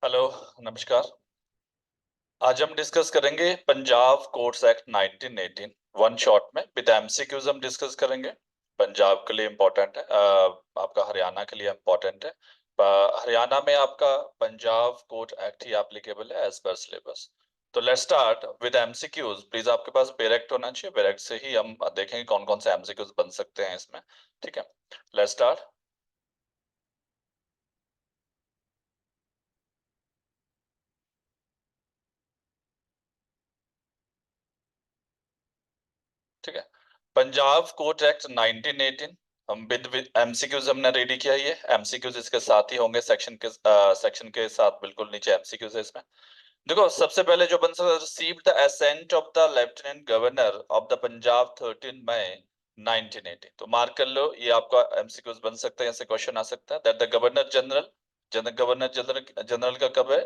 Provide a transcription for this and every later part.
Hello, नमस्कार। आज हम डिस्कस करेंगे Punjab courts act 1918 one shot में विद एमसीक्यूज हम डिस्कस करेंगे। पंजाब के लिए इम्पोर्टेंट है, आपका हरियाणा के लिए इम्पोर्टेंट है। हरियाणा में आपका पंजाब कोर्ट एक्ट ही एप्लीकेबल है एज पर सिलेबस। तो let's start with MCQs. Please आपके पास बेरेक्ट होना चाहिए, बेरेक्ट से ही हम देखेंगे कौन कौन से एमसीक्यूज बन सकते हैं इसमें। ठीक है, लेट्स स्टार्ट। ठीक है, पंजाब कोर्ट एक्ट 1918 हम विद एमसीक्यूज हमने रेडी किया। ये एमसीक्यूज इसके साथ ही होंगे, सेक्शन के साथ बिल्कुल नीचे एमसीक्यूज है इसमें। देखो, सबसे पहले जो बन सकता है, receive the assent of the lieutenant governor of the Punjab 13 May 1980। तो मार्क कर लो, ये आपका एमसीक्यूज बन सकता है, ऐसे क्वेश्चन आ सकता है that the governor general governor general general का कब है?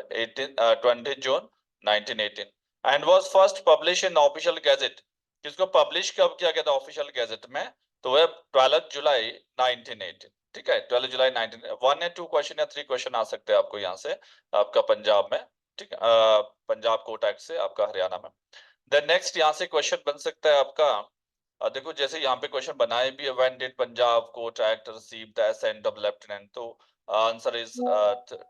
20 जून 1918 and was first publish in official gadget. किसको पब्लिश कब किया गया था ऑफिशियल गैजेट में? तो वह 12 जुलाई 1918। ठीक है, 12 जुलाई 19 वन या टू क्वेश्चन या थ्री क्वेश्चन आ सकते हैं आपको यहाँ से, आपका पंजाब में। ठीक है, पंजाब कोर्ट एक्ट से आपका हरियाणा में। देन नेक्स्ट यहाँ से क्वेश्चन बन सकता है आपका, देखो जैसे यहाँ पे क्वेश्चन बनाए भी है, when did Punjab court act receive the assent of lieutenant. तो आंसर इज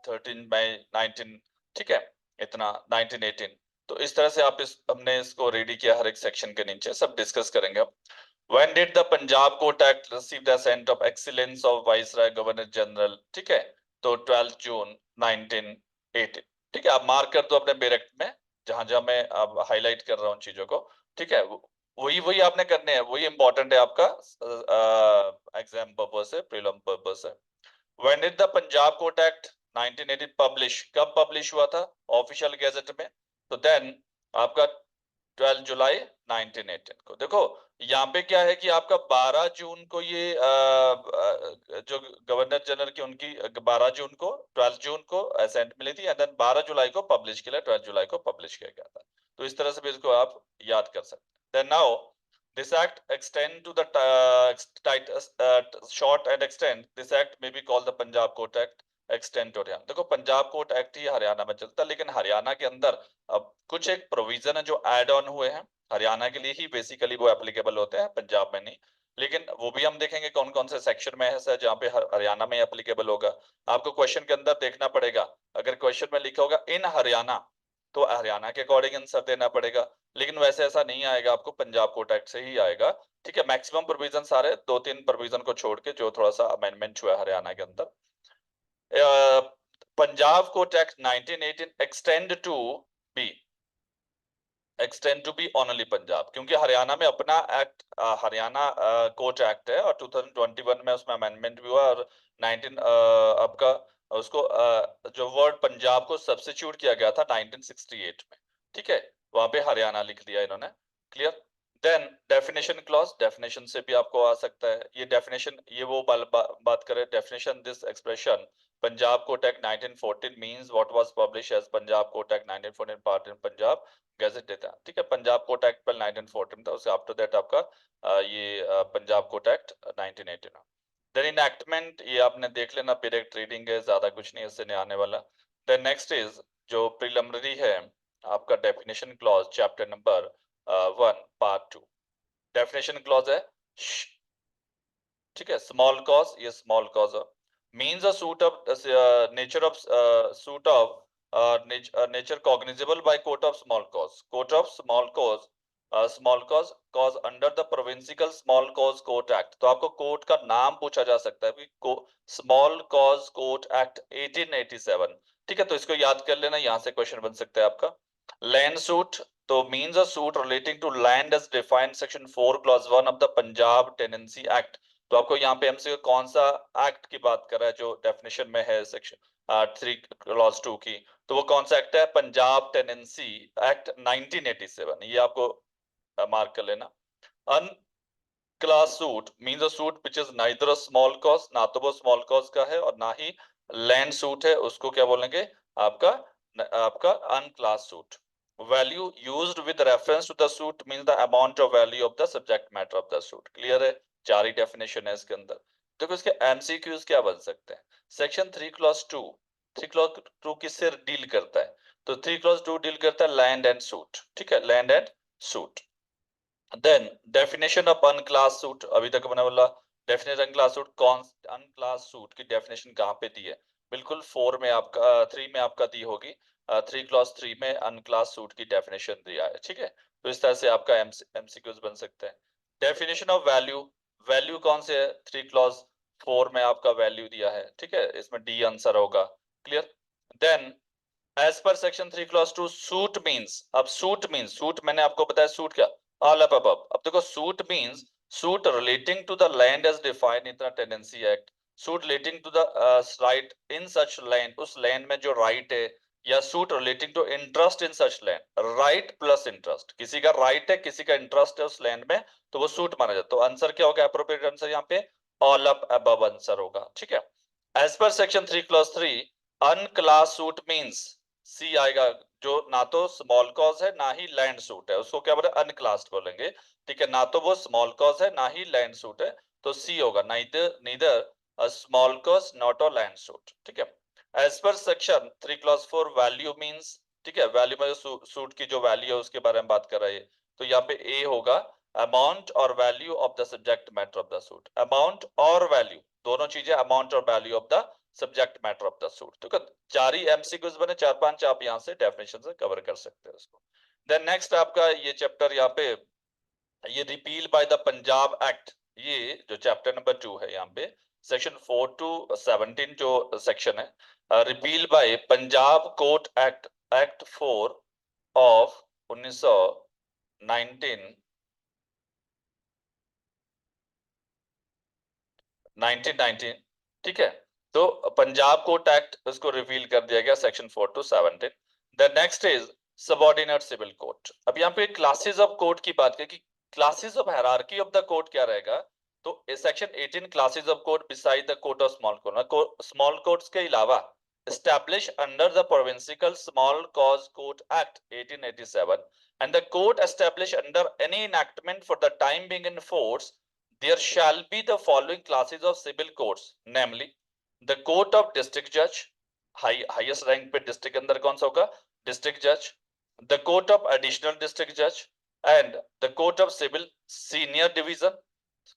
13 मई 19। ठीक है, इतना 1918। तो इस तरह से आप हमने इसको रेडी किया, हर एक सेक्शन के नीचे सब डिस्कस करेंगे अब। When did the Punjab Court Act receive the assent of excellence of Viceroy Governor General? ठीक है, तो 12 जून 1918। ठीक है, आप मार्क कर दो अपने बेरेक्ट में, जहां जहां मैं अब हाईलाइट कर रहा हूँ चीजों को। ठीक है, वही वही आपने करने हैं, वही इंपॉर्टेंट है आपका एग्जाम पर्पस से, प्रीलिम पर्पस से। When did the Punjab Court Act 1980 publish, कब पब्लिश हुआ था ऑफिशियल गैजेट में? तो देन आपका 12 जुलाई 1918 को। देखो यहाँ पे क्या है कि आपका 12 जून को ये जो गवर्नर जनरल की उनकी 12 जून को, 12 जून को असेंट मिली थी, एंड देन 12 जुलाई को पब्लिश किया, 12 जुलाई को पब्लिश किया गया था। तो इस तरह से भी इसको आप याद कर सकते हैं। Then now this act extend to the short and extend, this act may be called the Punjab Court Act extend to Haryana. देखो पंजाब कोर्ट एक्ट ही हरियाणा में चलता है, लेकिन हरियाणा के अंदर अब कुछ एक प्रोविजन है जो ऐड ऑन हुए हैं, हरियाणा के लिए ही बेसिकली वो एप्लीकेबल होते हैं, पंजाब में नहीं। लेकिन वो भी हम देखेंगे कौन कौन से सेक्शन में है जहाँ पे हरियाणा में एप्लीकेबल होगा। आपको क्वेश्चन के अंदर देखना पड़ेगा, अगर क्वेश्चन में लिखा होगा इन हरियाणा, तो हरियाणा के अकॉर्डिंग आंसर देना पड़ेगा। लेकिन वैसे ऐसा नहीं आएगा, आपको पंजाब कोर्ट एक्ट से ही आएगा। ठीक है, मैक्सिमम प्रोविजन सारे, दो तीन प्रोविजन को छोड़ के जो थोड़ा सा अमेंडमेंट हुआ है हरियाणा के अंदर। Punjab court act 1918 extend to be, extend to be only Punjab, क्योंकि हरियाणा में अपना एक्ट, हरियाणा कोर्ट एक्ट है, और 2021 में उसमें अमेंडमेंट भी हुआ, और 19 आपका उसको जो वर्ड पंजाब को सब्स्टिट्यूट किया गया था 1968 में। ठीक है, वहां पे हरियाणा लिख दिया इन्होंने। Clear? Then definition clause, definition से भी आपको आ सकता है ये डेफिनेशन, ये वो बात करें definition, this expression Punjab court act 1914 means what was published as Punjab court act 1914 part in Punjab gazette देता है। ठीक है, पंजाब कोर्ट एक्ट पर 1914 था, उससे आफ्टर दैट आपका ये Punjab court act 1918। Then enactment, ये आपने देख लेना, डायरेक्ट रीडिंग है, ज्यादा कुछ नहीं इससे नहीं आने वाला। देन नेक्स्ट इज जो प्रिलिमिनरी है आपका definition clause, chapter number 1 part 2। Definition clause है, ठीक है, स्मॉल कॉज, ये small cause means a suit of nature of suit of nature cognizable by court of small cause, court of small cause cause under the provincial small cause court act. तो आपको court का नाम पूछा जा सकता है कि स्मॉल कॉज कोर्ट एक्ट 1887। ठीक है, तो इसको याद कर लेना, यहां से क्वेश्चन बन सकता है आपका। लैंड सूट, तो means a suit relating to land as defined section 4 clause 1 of the Punjab tenancy act. तो आपको यहाँ पे हमसे कौन सा एक्ट की बात कर रहा है जो डेफिनेशन में है सेक्शन 3 क्लॉज 2 की? तो वो कौन सा एक्ट है? पंजाब टेनेंसी एक्ट 1987, ये आपको मार्क कर लेना। Unclassed suit means a suit which is neither a small cause, ना तो वो स्मॉल कॉज का है और ना ही लैंड सूट है, उसको क्या बोलेंगे? आपका आपका unclassed suit. Value used with reference to the suit means the amount of value of the subject matter of the suit. Clear है? चार ही डेफिनेशन है इसके अंदर। देखो इसके एमसीक्यूज क्या बन सकते हैं। सेक्शन 3 क्लॉज 2 3 क्लॉज 2 किससे डील करता है? तो 3 क्लॉज 2 डील करता है लैंड एंड सूट, ठीक है, land and suit. Then definition of unclassed suit, अभी तक मैंने बोला डेफिनेशन अनक्लास सूट, कौन अनक्लास सूट की डेफिनेशन कहाँ पे दी है? बिल्कुल 4 में आपका 3 में आपका दी होगी, 3 क्लॉज 3 में अनक्लास सूट की डेफिनेशन दिया है, ठीक है। तो इस तरह से आपका एमसीक्यूज बन सकते हैं। डेफिनेशन ऑफ वैल्यू, वैल्यू कौन से है? 3 क्लॉज 4 में आपका वैल्यू दिया है, ठीक है, इसमें डी आंसर होगा। Clear? Then as per section 3 clause 2 suit means, अब सूट मींस, सूट मैंने आपको बताया सूट क्या, ऑल अप अबव। अब देखो suit means suit relating to the land as defined in the tenancy act, suit relating to the right in such land, उस land में जो राइट है, या suit relating to interest in such land, right plus interest, किसी का right है किसी का इंटरेस्ट है उस लैंड में, तो वो सूट माना जाता है। तो आंसर क्या होगा? एप्रोप्रिएट आंसर यहाँ पे ऑल अप अबव आंसर होगा, ठीक है। As per section 3 clause 3 unclassed suit means, C आएगा, जो ना तो स्मॉल कॉज है ना ही लैंड सूट है, उसको क्या बोले? अनक्लास्ड बोलेंगे, ठीक है, ना तो वो स्मॉल कॉज है ना ही लैंड सूट है, तो सी होगा, neither a small cause not a land suit, ठीक है। As per section 3 clause 4 value means, ठीक है, वैल्यू में सूट की जो वैल्यू है उसके बारे में बात कर रहा है, तो यहाँ पे ए होगा, अमाउंट और value of the subject matter of the suit, amount और वैल्यू दोनों चीजें, अमाउंट और value of the subject matter of the suit, ठीक है। 4 ही एमसीक्यूज बने, 4-5 आप यहाँ से डेफिनेशन से कवर कर सकते हैं उसको। देन नेक्स्ट आपका ये चैप्टर यहाँ पे, ये repeal by the Punjab act, ये जो चैप्टर नंबर 2 है यहाँ पे, सेक्शन 4 टू 17 जो सेक्शन है, repeal by Punjab court act, act 4 of 1919, ठीक है। तो पंजाब कोर्ट एक्ट उसको रिवील कर दिया गया, section 4 to 17। The next is subordinate civil court. अब यहाँ पे क्लासेस ऑफ कोर्ट की बात करें कि classes of hierarchy of the court क्या रहेगा, तो section 18 classes of court beside the court of small court, small courts के अलावा established under the provincial small cause court act 1887 and the court established under any enactment for the time being in force, there shall be the following classes of civil courts, namely the court of district judge, highest rank पे district अंदर कौन सा होगा? district judge, the court of additional district judge and the court of civil senior division,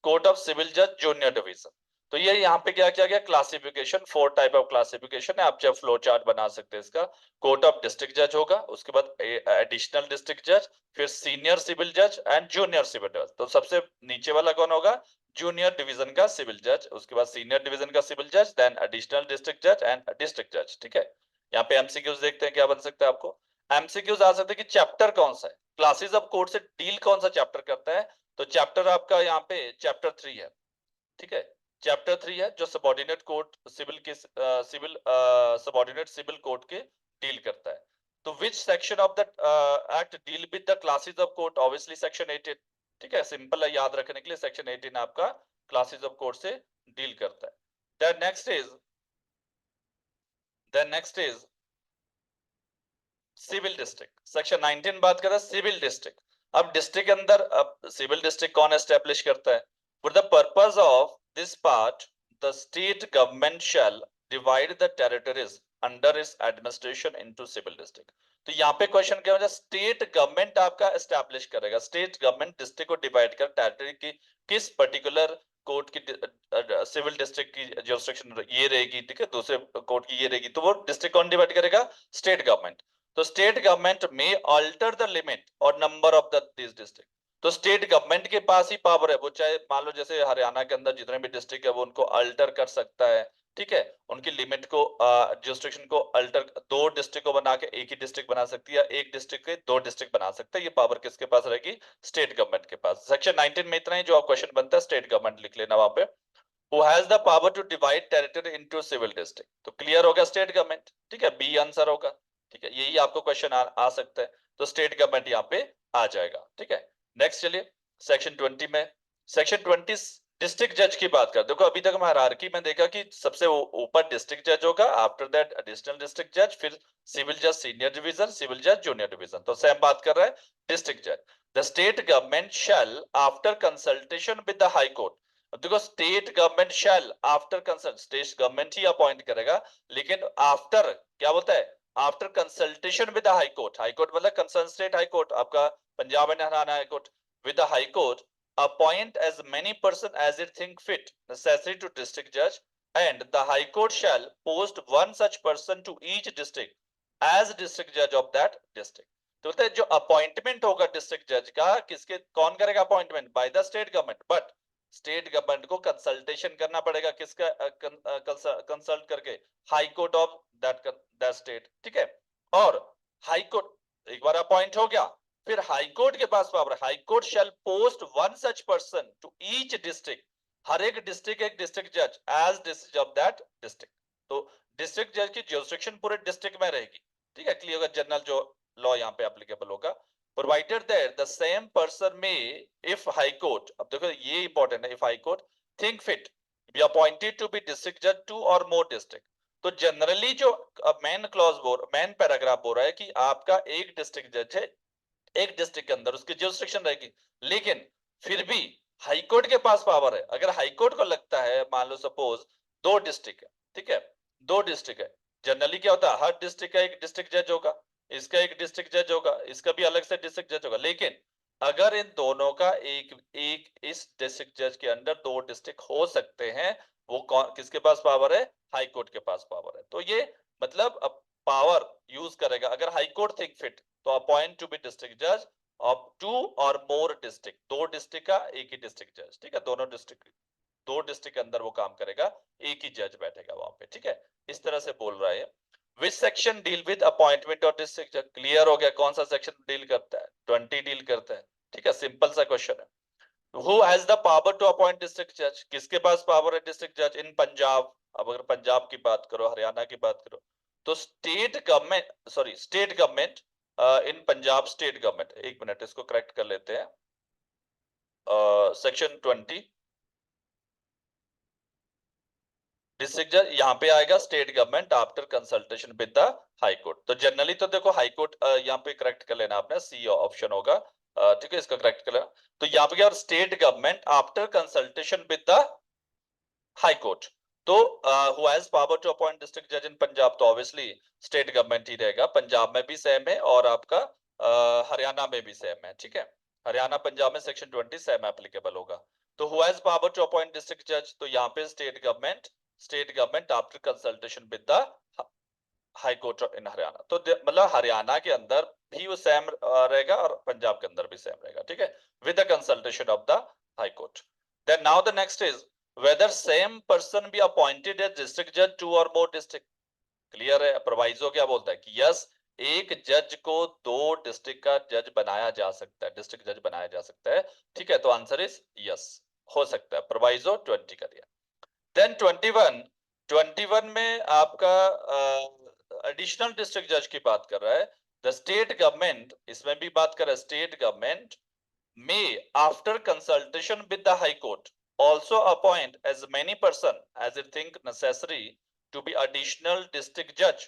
court of civil judge junior division। तो ये यहाँ पे क्या किया गया? क्लासिफिकेशन, 4 टाइप ऑफ क्लासिफिकेशन है, आप चाहे फ्लो चार्ट बना सकते हैं इसका। कोर्ट ऑफ डिस्ट्रिक्ट जज होगा, उसके बाद एडिशनल डिस्ट्रिक्ट जज, फिर सीनियर सिविल जज एंड जूनियर सिविल जज। तो सबसे नीचे वाला कौन होगा? जूनियर डिवीजन का सिविल जज, उसके बाद सीनियर डिवीजन का सिविल जज, देन एडिशनल डिस्ट्रिक्ट जज एंड डिस्ट्रिक्ट जज, ठीक है। यहाँ पे एमसीक्यूज देखते हैं क्या बन सकता है आपको। एमसीक्यूज आ सकते हैं कि चैप्टर कौन सा है, क्लासेस ऑफ कोर्ट से डील कौन सा चैप्टर करता है, तो चैप्टर आपका यहाँ पे चैप्टर 3 है, ठीक है। चैप्टर 3 है जो सबऑर्डिनेट कोर्ट सिविल के सिविल सबऑर्डिनेट सिविल कोर्ट के डील करता है। तो which section of the act deal with the classes of court? Obviously section 18, ठीक है, सिंपल है याद रखने के लिए, सेक्शन 18 आपका क्लासेस ऑफ कोर्ट से डील करता है। Then next is civil district, section 19 बात कर रहा है सिविल डिस्ट्रिक्ट। अब डिस्ट्रिक्ट के अंदर अब सिविल डिस्ट्रिक्ट कौन एस्टेब्लिश करता है? For the purpose of this part, the state government shall divide the territories under its administration into civil district। तो यहाँ पे क्वेश्चन क्या होगा? स्टेट गवर्नमेंट आपका एस्टैब्लिश करेगा, स्टेट गवर्नमेंट डिस्ट्रिक्ट को डिवाइड कर टेरिटरी की किस पर्टिकुलर कोर्ट की सिविल डिस्ट्रिक्ट की जुरिसडिक्शन ये रहेगी, ठीक है, दूसरे कोर्ट की ये रहेगी, तो वो डिस्ट्रिक्ट कौन डिवाइड करेगा? State government. तो स्टेट गवर्नमेंट में अल्टर द लिमिट और नंबर ऑफ दिस डिस्ट्रिक्ट, तो स्टेट गवर्नमेंट के पास ही पावर है, वो चाहे मान लो जैसे हरियाणा के अंदर जितने भी डिस्ट्रिक्ट है वो उनको अल्टर कर सकता है, ठीक है, उनकी लिमिट को जुरिसडिक्शन को अल्टर, 2 डिस्ट्रिक्ट को बना के एक ही डिस्ट्रिक्ट बना सकती है, एक डिस्ट्रिक्ट के 2 डिस्ट्रिक्ट बना सकता है, ये पावर किसके पास रहेगी? स्टेट गवर्नमेंट के पास। सेक्शन 19 में इतना ही जो क्वेश्चन बनता है, स्टेट गवर्नमेंट लिख लेना वहां पे। Who has the power to divide territory into civil district? तो क्लियर हो गया, स्टेट गवर्नमेंट, ठीक है, बी आंसर होगा, ठीक है, यही आपको क्वेश्चन आ सकता है, तो स्टेट गवर्नमेंट यहाँ पे आ जाएगा, ठीक है। नेक्स्ट चलिए सेक्शन 20 में, सेक्शन 20 डिस्ट्रिक्ट जज की बात कर। देखो अभी तक हम हायरार्की में देखा कि सबसे ऊपर डिस्ट्रिक्ट जज होगा, आफ्टर दैट एडिशनल डिस्ट्रिक्ट जज, फिर सिविल जज सीनियर डिवीजन, सिविल जज जूनियर डिवीजन। तो सेम बात कर रहा है डिस्ट्रिक्ट जज। The state government shall after consultation with the high court, अब देखो state government shall after consult, state government ही अपॉइंट करेगा, लेकिन आफ्टर क्या बोलता है, after consultation with high court, high court मतलब कंसर्न स्टेट हाई कोर्ट, आपका Punjab and Haryana high court, with high court appoint as many person as it think fit necessary to district जज, and the high court shall post one such person to each district as district जज of that district. तो बोलते हैं जो appointment होगा district जज का, किसके कौन करेगा appointment, by the state government, but state government को कंसल्टेशन करना पड़ेगा, किसका कंसल्ट करके, high court of that state, ठीक है। और हाई कोर्ट एक बार अपॉइंट हो गया, फिर हाई कोर्ट के पास power, high court shall post one such person to each district, हर एक डिस्ट्रिक्ट एक डिस्ट्रिक्ट जज as district of that district. तो डिस्ट्रिक्ट जज की ज्यूरिसडिक्शन पूरे डिस्ट्रिक्ट में रहेगी, ठीक है, क्लियर, जनरल जो लॉ यहाँ पे एप्लीकेबल होगा, provided that the same person may, if high court, अब देखो ये इंपॉर्टेंट है, if high court think fit be appointed to be district judge two or more district। तो जनरली जो मेन क्लॉज मेन पैराग्राफ बोल रहा है कि आपका एक डिस्ट्रिक्ट जज है एक डिस्ट्रिक्ट के अंदर, उसकी ज्यूरिसडिक्शन रहेगी, लेकिन फिर भी हाई कोर्ट के पास पावर है, अगर हाई कोर्ट को लगता है, मान लो सपोज दो डिस्ट्रिक्ट है, ठीक है, दो डिस्ट्रिक्ट है, जनरली क्या होता है, हर डिस्ट्रिक्ट का एक डिस्ट्रिक्ट जज होगा, इसका एक डिस्ट्रिक्ट जज होगा, इसका भी अलग से डिस्ट्रिक्ट जज होगा, लेकिन अगर इन दोनों का एक एक इस डिस्ट्रिक्ट जज के अंदर दो डिस्ट्रिक्ट हो सकते हैं, वो कौन किसके पास पावर है, हाई कोर्ट के पास पावर है। तो ये मतलब अब पावर यूज करेगा, अगर हाई कोर्ट थिंक फिट तो अपॉइंट टू बी डिस्ट्रिक्ट जज ऑफ टू और मोर डिस्ट्रिक्ट, दो डिस्ट्रिक्ट का एक ही डिस्ट्रिक्ट जज, ठीक है, दोनों डिस्ट्रिक्ट दो डिस्ट्रिक्ट के अंदर वो काम करेगा, एक ही जज बैठेगा वहां पे, ठीक है, इस तरह से बोल रहा है। Which section deal with appointment of district जज, क्लियर हो गया कौन सा सेक्शन डील करता है, 20 डील करता है, ठीक है, सिंपल सा क्वेश्चन है। Who has the power to appoint district judge, किसके पास पावर है डिस्ट्रिक्ट जज इन पंजाब, अब अगर पंजाब की बात करो, हरियाणा की बात करो, तो state government, sorry state government in Punjab, state government, एक मिनट इसको करेक्ट कर लेते हैं, सेक्शन 20 डिस्ट्रिक्ट जज यहाँ पे आएगा state government after consultation with the high court. तो जनरली तो देखो हाई कोर्ट यहाँ पे करेक्ट कर लेना आपने, सी ऑप्शन होगा, ठीक है, इसका करेक्ट कर लेना। तो यहाँ पे क्या, state government after consultation with the high court, तो who has power to appoint district जज इन पंजाब, तो ऑब्वियसली स्टेट गवर्नमेंट ही रहेगा, पंजाब में भी सेम है और आपका हरियाणा में भी सेम है, ठीक है, हरियाणा पंजाब में सेक्शन 20 सेम एप्लीकेबल होगा। तो who has power to appoint district जज, तो यहाँ पे state government after consultation with the high court in Haryana, तो मतलब हरियाणा के अंदर भी वो सेम रहेगा और पंजाब के अंदर भी सेम रहेगा, ठीक है, with the consultation of the high court. Then now the next is whether same person be appointed as district judge two or more district, clear है, प्रोवाइजो क्या बोलता है कि यस एक जज को दो डिस्ट्रिक्ट का जज बनाया जा सकता है, डिस्ट्रिक्ट जज बनाया जा सकता है, ठीक है, तो आंसर इज यस, हो सकता है, प्रोवाइजो 20 का दिया। देन 21 में आपका एडिशनल डिस्ट्रिक्ट जज की बात कर रहा है, द स्टेट गवर्नमेंट, इसमें भी बात कर रहा है, state government may after consultation with the high court also appoint as many person as it think necessary to be additional district judge,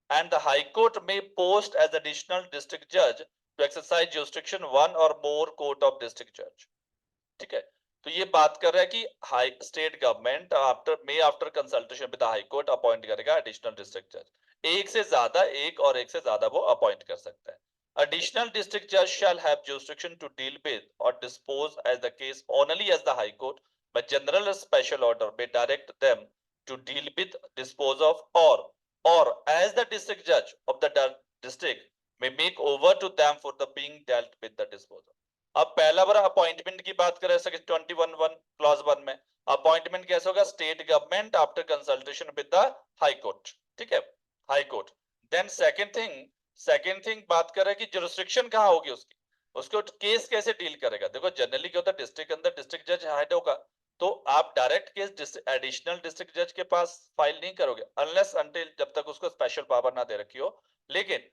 and the high court may post as additional district judge to exercise jurisdiction one or more court of district judge, ठीक है। तो ये बात कर रहा है कि high state government after consultation with high court appoint करेगा एडिशनल डिस्ट्रिक्ट जज, एक से ज्यादा, एक और एक से ज्यादा वो अपॉइंट कर सकता है। Additional district judge shall have jurisdiction to deal with or dispose as the case only as the High Court, but general or special order may direct them to deal with, dispose of, or as the district judge of the district may make over to them for the being dealt with the disposal। अब पहला बार appointment की बात करें, section 21 clause 1 में appointment कैसे होगा, state government after consultation with the high court, ठीक है, high court. Then second thing बात कर रहे हैं कि जुरिसडिक्शन कहाँ होगी उसकी, उसको केस कैसे डील करेगा। देखो जनरली क्या होता है, डिस्ट्रिक्ट के अंदर डिस्ट्रिक्ट जज हेड होगा, तो आप डायरेक्ट केस एडिशनल डिस्ट्रिक्ट जज के पास फाइल नहीं करोगे अनलेस अनटिल जब तक उसको स्पेशल पावर ना दे रखी हो। लेकिन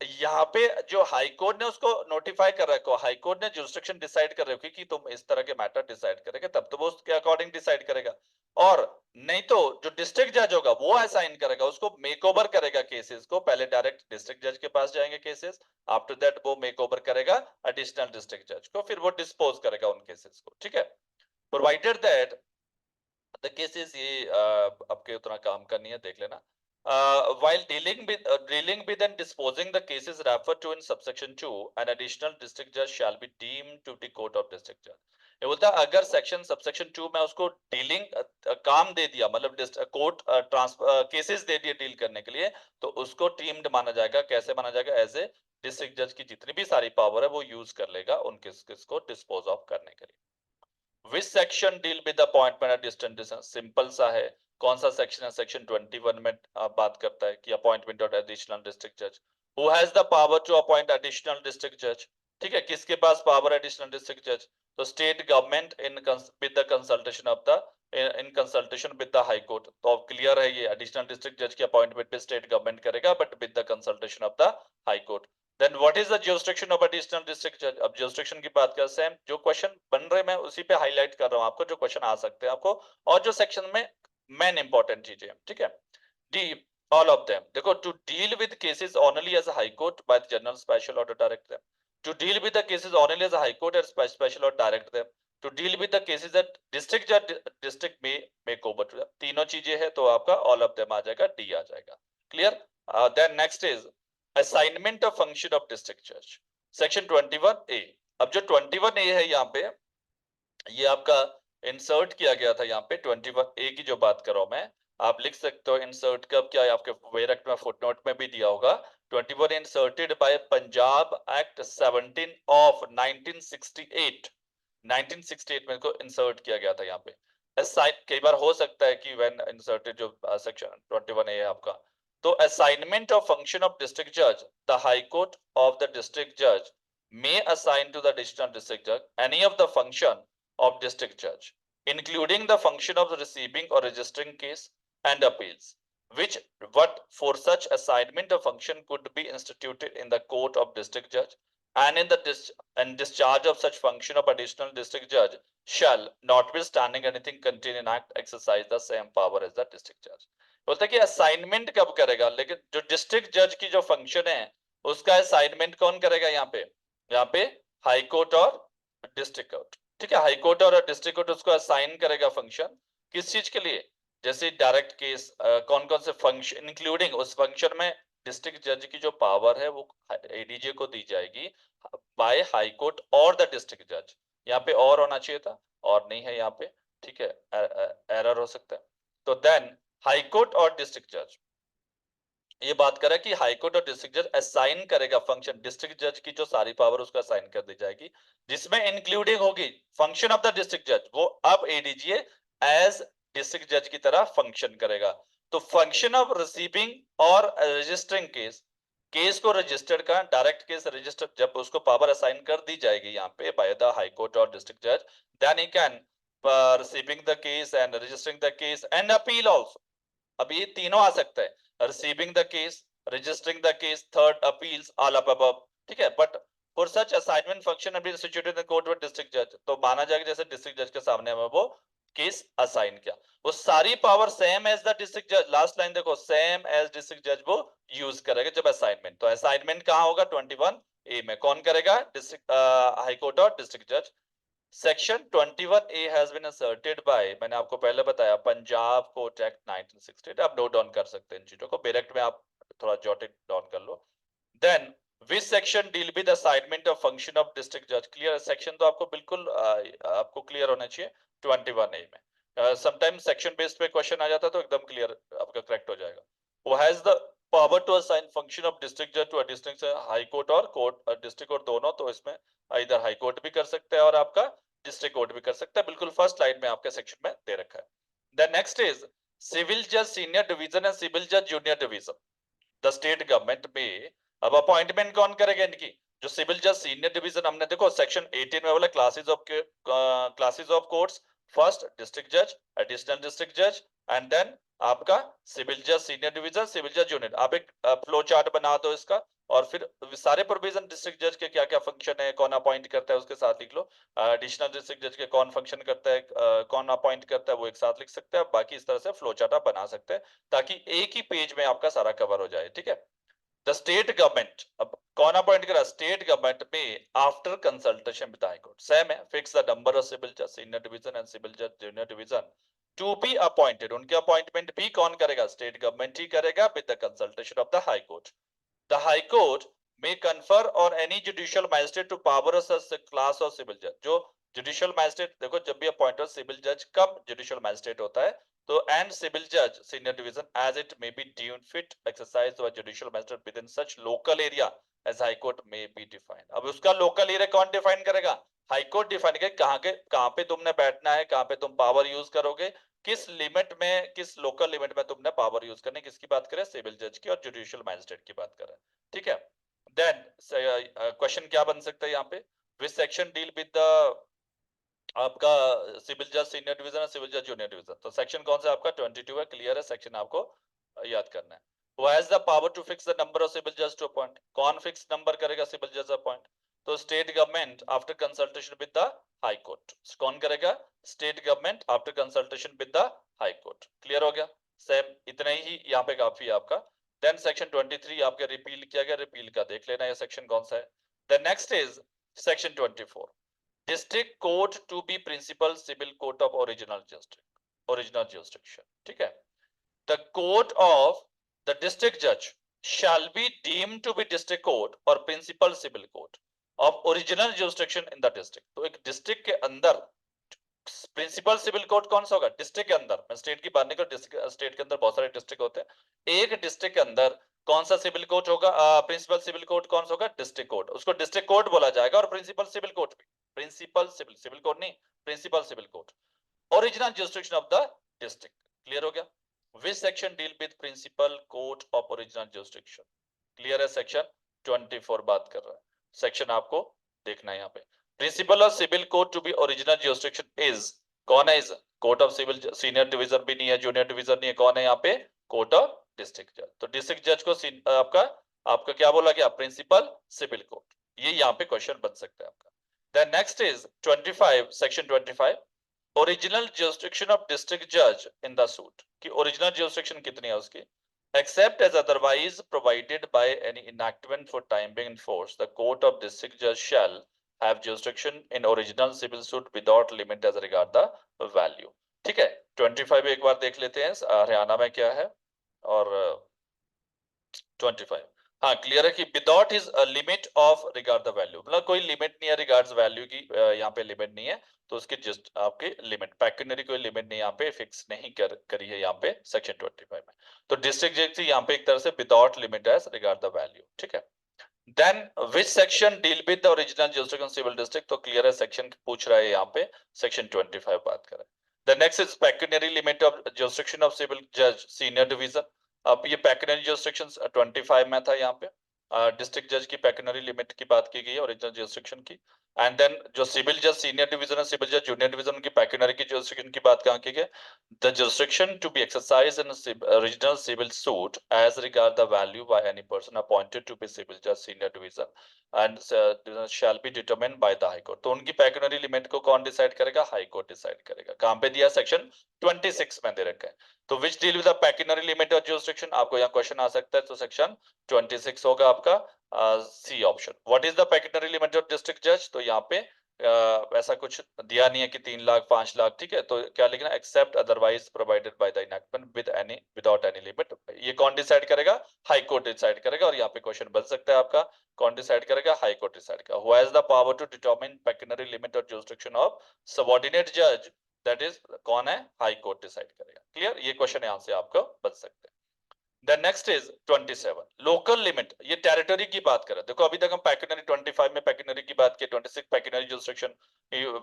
यहाँ पे जो हाई कोर्ट ने उसको नोटिफाई कर रखा है, हाई कोर्ट ने जुरिसडिक्शन डिसाइड कर रखी कि तुम इस तरह के मैटर डिसाइड करेंगे, तब तो वो उसके अकॉर्डिंग डिसाइड करेगा, और नहीं तो जो डिस्ट्रिक्ट जज होगा वो असाइन करेगा, उसको मेक ओवर करेगा केसेस को, पहले डायरेक्ट डिस्ट्रिक्ट जज के पास जाएंगे केसेस, आफ्टर दैट वो मेक ओवर करेगा एडिशनल डिस्ट्रिक्ट जज को, फिर वो डिस्पोज करेगा उन केसेस को, ठीक है। प्रोवाइडेड दैट द केसेस, ये आपके उतना काम का नहीं है, देख लेना. While dealing with and disposing the cases referred to in subsection 2, an additional district judge shall be deemed to the court of district judge. ये बोलता है अगर सेक्शन सबसेक्शन 2 में उसको डीलिंग काम दे दिया, मतलब कोर्ट केसेस दे दिए डील करने के लिए, तो उसको डीम्ड माना जाएगा. कैसे माना जाएगा? एज ए डिस्ट्रिक्ट जज की जितनी भी सारी पावर है वो यूज कर लेगा उन केसेस को डिस्पोज ऑफ करने के लिए. Which section deal with the appointment at distant distance? Simple सा है. कौन सा सेक्शन है? सेक्शन 21 में बात करता है कि अपॉइंटमेंट ऑफ एडिशनल डिस्ट्रिक्ट जज. Who has the power to appoint additional district जज? ठीक है, किसके पास पावर एडिशनल डिस्ट्रिक्ट जज? तो state government in with the consultation of the in consultation with the high court. तो अब क्लियर है, ये एडिशनल डिस्ट्रिक्ट जज की अपॉइंटमेंट भी स्टेट गवर्नमेंट करेगा, but with the consultation of the high court. Then what is the jurisdiction of additional district judge? अब jurisdiction की बात कर, सेम जो क्वेश्चन बन रहे मैं उसी पे हाईलाइट कर रहा हूं आपको, जो क्वेश्चन आ सकते हैं आपको, और जो सेक्शन में मेन इंपॉर्टेंट चीजें. ठीक है, डी ऑल ऑफ देम. देखो, to deal with cases only as high court by the general special order direct them. To deal with the cases only as high court as special order direct them. To deal with the cases that district जज district may make over to them. तीनों चीजें हैं तो आपका all of them आ जाएगा, D आ जाएगा. Clear? Then next is assignment of function of district जज, सेक्शन 21A. अब जो 21A है यहाँ पे, ये आपका इंसर्ट किया गया था यहाँ पे. 21A की जो बात कर रहा हूं मैं, आप लिख सकते हो इंसर्ट कब क्या है, आपके वेरेक्ट में फुटनोट में भी दिया होगा. 21 inserted by Punjab act 17 of 1968. 1968 में इसको इंसर्ट किया गया था यहाँ पे. कई बार हो सकता है कि व्हेन इंसर्टेड जो सेक्शन 21A है आपका, तो assignment of function of district judge, the high court of the district judge may assign to the additional district judge any of the function of district judge, including the function of receiving or registering case and appeals, which what for such assignment of function could be instituted in the court of district judge, and in the discharge of such function of additional district judge shall, notwithstanding anything contained in act, exercise the same power as the district judge. बोलता है कि assignment कब करेगा, लेकिन जो district जज की जो फंक्शन है उसका असाइनमेंट कौन करेगा? यहाँ पे हाई कोर्ट और डिस्ट्रिक्ट कोर्ट. ठीक है, हाई कोर्ट और डिस्ट्रिक्ट कोर्ट उसको असाइन करेगा फंक्शन. किस चीज के लिए? जैसे डायरेक्ट केस, कौन कौन से फंक्शन, इंक्लूडिंग उस फंक्शन में डिस्ट्रिक्ट जज की जो पावर है वो एडीजे को दी जाएगी बाय हाई कोर्ट और द डिस्ट्रिक्ट जज. यहाँ पे और होना चाहिए था, और नहीं है यहाँ पे. ठीक है, एरर हो सकता है. तो देन हाई कोर्ट और डिस्ट्रिक्ट जज, ये बात करें कि हाई कोर्ट और डिस्ट्रिक्ट जज असाइन करेगा फंक्शन. डिस्ट्रिक्ट जज की जो सारी पावर उसको असाइन कर दी जाएगी, जिसमें इंक्लूडिंग होगी फंक्शन ऑफ द डिस्ट्रिक्ट जज. वो अब एडीजीए एज डिस्ट्रिक्ट जज की तरह फंक्शन करेगा. तो फंक्शन ऑफ रिसीविंग और रजिस्टरिंग केस को रजिस्टर्ड का, डायरेक्ट केस रजिस्टर, जब उसको पावर असाइन कर दी जाएगी यहाँ पे बाय द हाई कोर्ट और डिस्ट्रिक्ट जज, then he can receiving the case and registering the case and appeal also. अब ये तीनों आ सकता है, receiving the case, registering the case, third appeals, all up above. ठीक है, but for such assignment function be instituted in the court with district judge, तो माना जाएगा जैसे डिस्ट्रिक्ट जज के सामने हमें वो केस असाइन किया, वो सारी power same as the district जज. लास्ट लाइन देखो, सेम एज डिस्ट्रिक्ट जज वो यूज करेगा जब असाइनमेंट. तो असाइनमेंट कहाँ होगा? 21A में. कौन करेगा? डिस्ट्रिक्ट हाई कोर्ट और डिस्ट्रिक्ट जज. Section 21A has been asserted by, मैंने आपको पहले बताया, पंजाब कोर्ट एक्ट 1968. आप नोट डाउन कर सकते हैं इन चीजों को, डायरेक्ट में आप थोड़ा जॉटेड डाउन कर लो. Then which section deal with assignment of function of district जज. क्लियर? सेक्शन तो आपको बिल्कुल आपको क्लियर होना चाहिए 21A में. समटाइम सेक्शन बेस्ड पे क्वेश्चन आ जाता तो एकदम क्लियर आपका करेक्ट हो जाएगा. Who has the power to assign function of district judge to a district high court और कोर्ट डिस्ट्रिक्ट कोर्ट दोनों, तो इसमें इधर हाई कोर्ट भी कर सकते हैं और आपका डिस्ट्रिक्ट कोर्ट भी कर सकता है. बिल्कुल फर्स्ट लाइन में आपके सेक्शन में दे रखा है. द नेक्स्ट इज सिविल जज सीनियर डिवीजन एंड सिविल जज junior division. The state government में अब अपॉइंटमेंट कौन करेगा इनकी? जो सिविल जज सीनियर डिवीजन, हमने देखो सेक्शन 18 में बोला classes of courts, first district जज, एडिशनल डिस्ट्रिक्ट जज, एंड देन आपका सिविल जज सीनियर डिवीजन, सिविल जज जूनियर. आप एक फ्लो चार्ट बना दो इसका, और फिर सारे प्रोविजन डिस्ट्रिक्ट जज के क्या क्या फंक्शन है, कौन अपॉइंट करता है उसके साथ लिख लो. एडिशनल डिस्ट्रिक्ट जज के कौन फंक्शन करता है, कौन अपॉइंट करता है, वो एक साथ लिख सकते हैं. बाकी इस तरह से फ्लो चार्ट आप बना सकते हैं ताकि एक ही पेज में आपका सारा कवर हो जाए. ठीक है, द स्टेट गवर्नमेंट, अब कौन अपॉइंट करा, state government may after consultation with high court, same है, fix the number of civil जज सीनियर डिवीजन एंड सिविल जज junior division to be appointed, उनके अपॉइंटमेंट भी कौन करेगा, स्टेट गवर्नमेंट ही करेगा with the consultation of the high court. The high court may confer on any judicial magistrate to power of such class of civil judge, जो judicial magistrate, देखो जब भी appointed civil जज कब जुडिशियल मैजिस्ट्रेट होता है, तो एंड सिविल जज senior division as it may be deemed fit exercise by judicial magistrate with in such local area as high court may be defined. अब उसका लोकल एरिया कौन define करेगा, हाई कोर्ट डिफाइन करेगा, कहाँ पे तुमने बैठना है, कहाँ पे तुम पावर यूज करोगे, किस लिमिट में, किस लोकल लिमिट में तुमने पावर यूज करनी, किसकी बात करें, सिविल जज की और जुडिशियल मैजिस्ट्रेट की बात करें, ठीक है। देन क्वेश्चन क्या बन सकता है यहाँ पे, which section deal with the आपका सिविल जज सीनियर डिवीजन और सिविल जज जूनियर डिवीजन, तो सेक्शन कौन सा आपका 22 है, क्लियर है, सेक्शन आपको याद करना है। Who has the power to fix the number of civil judges to appoint, कौन फिक्स नंबर करेगा सिविल जज अपॉइंट, तो state government after consultation with the high court, कौन करेगा, state government after consultation with the high court, clear हो गया, same इतना ही यहाँ पे काफी है आपका। देन सेक्शन 23 आपके रिपील किया गया, रिपील का देख लेना ये सेक्शन कौन सा है। The next is section 24, district court to be principal civil court of original jurisdiction, ठीक है। The court of the district judge shall be deemed to be district court or principal civil court of original jurisdiction in the district, तो एक district के अंदर principal civil court कौन सा होगा, district के अंदर, मैं स्टेट की बात नहीं कर, स्टेट के अंदर बहुत सारे डिस्ट्रिक्ट होते हैं, एक डिस्ट्रिक्ट के अंदर कौन सा सिविल कोर्ट होगा, प्रिंसिपल सिविल कोर्ट कौन सा होगा, डिस्ट्रिक्ट कोर्ट, उसको डिस्ट्रिक्ट कोर्ट बोला जाएगा, और प्रिंसिपल सिविल कोर्ट भी, प्रिंसिपल सिविल कोर्ट नहीं, principal civil court, original jurisdiction of the district, clear हो गया। Which section deal with principal court of original jurisdiction, clear है, सेक्शन 24 बात कर रहा है, सेक्शन आपको देखना है यहाँ पे, principal of civil court to be original jurisdiction is, कौन है, is court of civil, senior division भी नहीं है, जूनियर डिवीजन नहीं है, कौन है यहाँ पे, कोर्ट ऑफ डिस्ट्रिक्ट जज, तो डिस्ट्रिक्ट जज को आपका आपका क्या बोला गया, प्रिंसिपल सिविल कोर्ट, ये यहाँ पे क्वेश्चन बन सकता है आपका। Then next is 25, section 25, original jurisdiction of district जज इन द सूट, कि ओरिजिनल जुरिस्डिक्शन कितनी है उसकी, except as otherwise provided by any enactment for time being enforced, the court of district judge shall have jurisdiction in original civil suit without limit as regard the value, ठीक है। 25 एक बार देख लेते हैं हरियाणा में क्या है, और 25 हाँ क्लियर है कि without is limit of regard the value, मतलब कोई लिमिट नहीं है रिगार्ड्स वैल्यू की, यहाँ पे लिमिट नहीं है, तो उसकी जस्ट आपकी लिमिट, पैक्यूनरी कोई लिमिट नहीं यहाँ पे फिक्स नहीं करी है यहाँ पे सेक्शन 25 में, तो डिस्ट्रिक्ट जज यहाँ पे एक तरह से without limit as regard the value, ठीक है। Then which section deal with the original jurisdiction civil district, तो क्लियर है, सेक्शन पूछ रहा है यहाँ पे, सेक्शन 25 बात करें। The next is pecuniary limit of jurisdiction of civil जज सीनियर डिवीजन, अब ये पैक्यूनरी जुरिस्डिक्शन 25 में था, यहाँ पे डिस्ट्रिक्ट जज की पैक्यूनरी लिमिट की बात की गई है ओरिजिनल जुरिस्डिक्शन की, एंड देन जो सिविल जज सीनियर डिवीजन और सिविल जज जूनियर डिवीजन की पैक्यूनरी की जुरिस्डिक्शन की बात कहाँ की गई, the jurisdiction to be exercised in original civil suit as regard the value by any person appointed to be civil judge senior division and shall be determined by the high court, तो उनकी पैक्यूनरी limit को कौन decide करेगा, high court decide करेगा, कहाँ पे दिया, section 26 में दे रखा है, तो which deal with the pecuniary limit of jurisdiction, आपको यहाँ क्वेश्चन आ सकता है, तो सेक्शन 26 होगा आपका C option. What is the pecuniary limit of district जज, तो यहाँ पे ऐसा कुछ दिया नहीं है कि 3 लाख 5 लाख, ठीक है, तो क्या लिखना, except otherwise provided by the enactment with any without any limit, ये कौन डिसाइड करेगा, हाई कोर्ट डिसाइड करेगा, और यहाँ पे क्वेश्चन बन सकता है आपका, कौन डिसाइड करेगा, हाई कोर्ट डिसाइड करेगा। Who has the power to determine pecuniary limit और जुरिस्डिक्शन ऑफ सबऑर्डिनेट जज, दैट इज कौन है, हाई कोर्ट डिसाइड करेगा, क्लियर, ये क्वेश्चन यहाँ से आपको बन सकते हैं। The next is 27 local limit, ये टेरिटरी की बात करें, देखो अभी तक हम पैक्यूनरी 25 में पैक्यूनरी की बात की, 26 पैक्यूनरी जुरिस्डिक्शन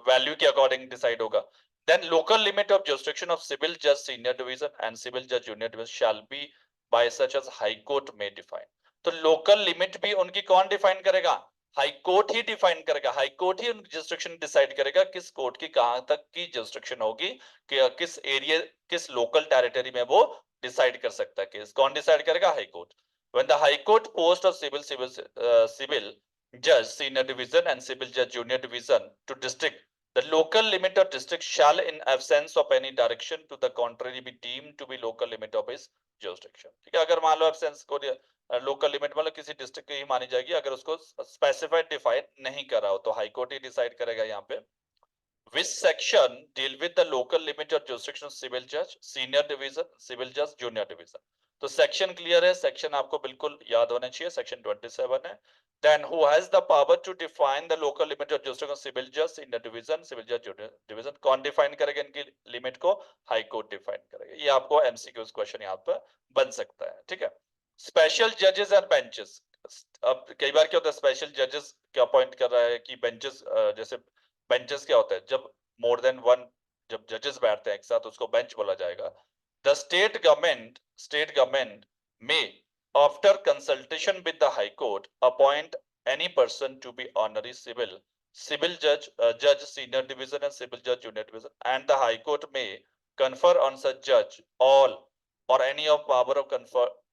वैल्यू के अकॉर्डिंग डिसाइड होगा। Then local limit of jurisdiction of civil जज सीनियर डिवीजन एंड सिविल जज junior division shall be bye such as high court में डिफाइन, तो लोकल लिमिट भी उनकी कौन डिफाइन करेगा, हाई कोर्ट ही डिफाइन करेगा, हाई कोर्ट ही उनकी जुरिस्डिक्शन डिसाइड करेगा किस कोर्ट की कहां तक की जुरिस्डिक्शन होगी, कि किस एरिया किस लोकल टेरिटरी में वो डिसाइड कर सकता है केस, कौन डिसाइड करेगा, high court. When the high court post of civil जज सीनियर डिवीजन एंड सिविल जज junior division to district, the local limit of district shall in absence of any direction to the contrary be deemed to be local limit of his jurisdiction, ठीक है, अगर मान लो absence को local limit मतलब किसी district की ही मानी जाएगी अगर उसको स्पेसिफाइड डिफाइन नहीं करा हो, तो हाई कोर्ट ही डिसाइड करेगा यहाँ पे। Which section deal with the local limit or jurisdiction of civil judge, senior division, civil judge, junior division? तो सेक्शन क्लियर है, सेक्शन आपको बिल्कुल याद होना चाहिए, सेक्शन 27 है। Then who has the power to define the local limit or jurisdiction of civil judge, senior division, civil judge, junior division? कौन define करेगा इनकी लिमिट को? हाई कोर्ट डिफाइन करेगा। ये आपको एमसीक्यूज क्वेश्चन यहाँ पर बन सकता है, ठीक है। स्पेशल जजेस एंड बेंचेस, अब कई बार क्या होता है, स्पेशल जजेस क्या अपॉइंट कर रहा है कि बेंचेस, जैसे बेंचेस क्या होता है, जब मोर देन वन जब जजेस बैठते हैं एक साथ, उसको बेंच बोला जाएगा। The state government may after consultation with the high court appoint any person to be honorary civil judge senior division and civil judge junior division, and the high court may confer on such judge all or any of power of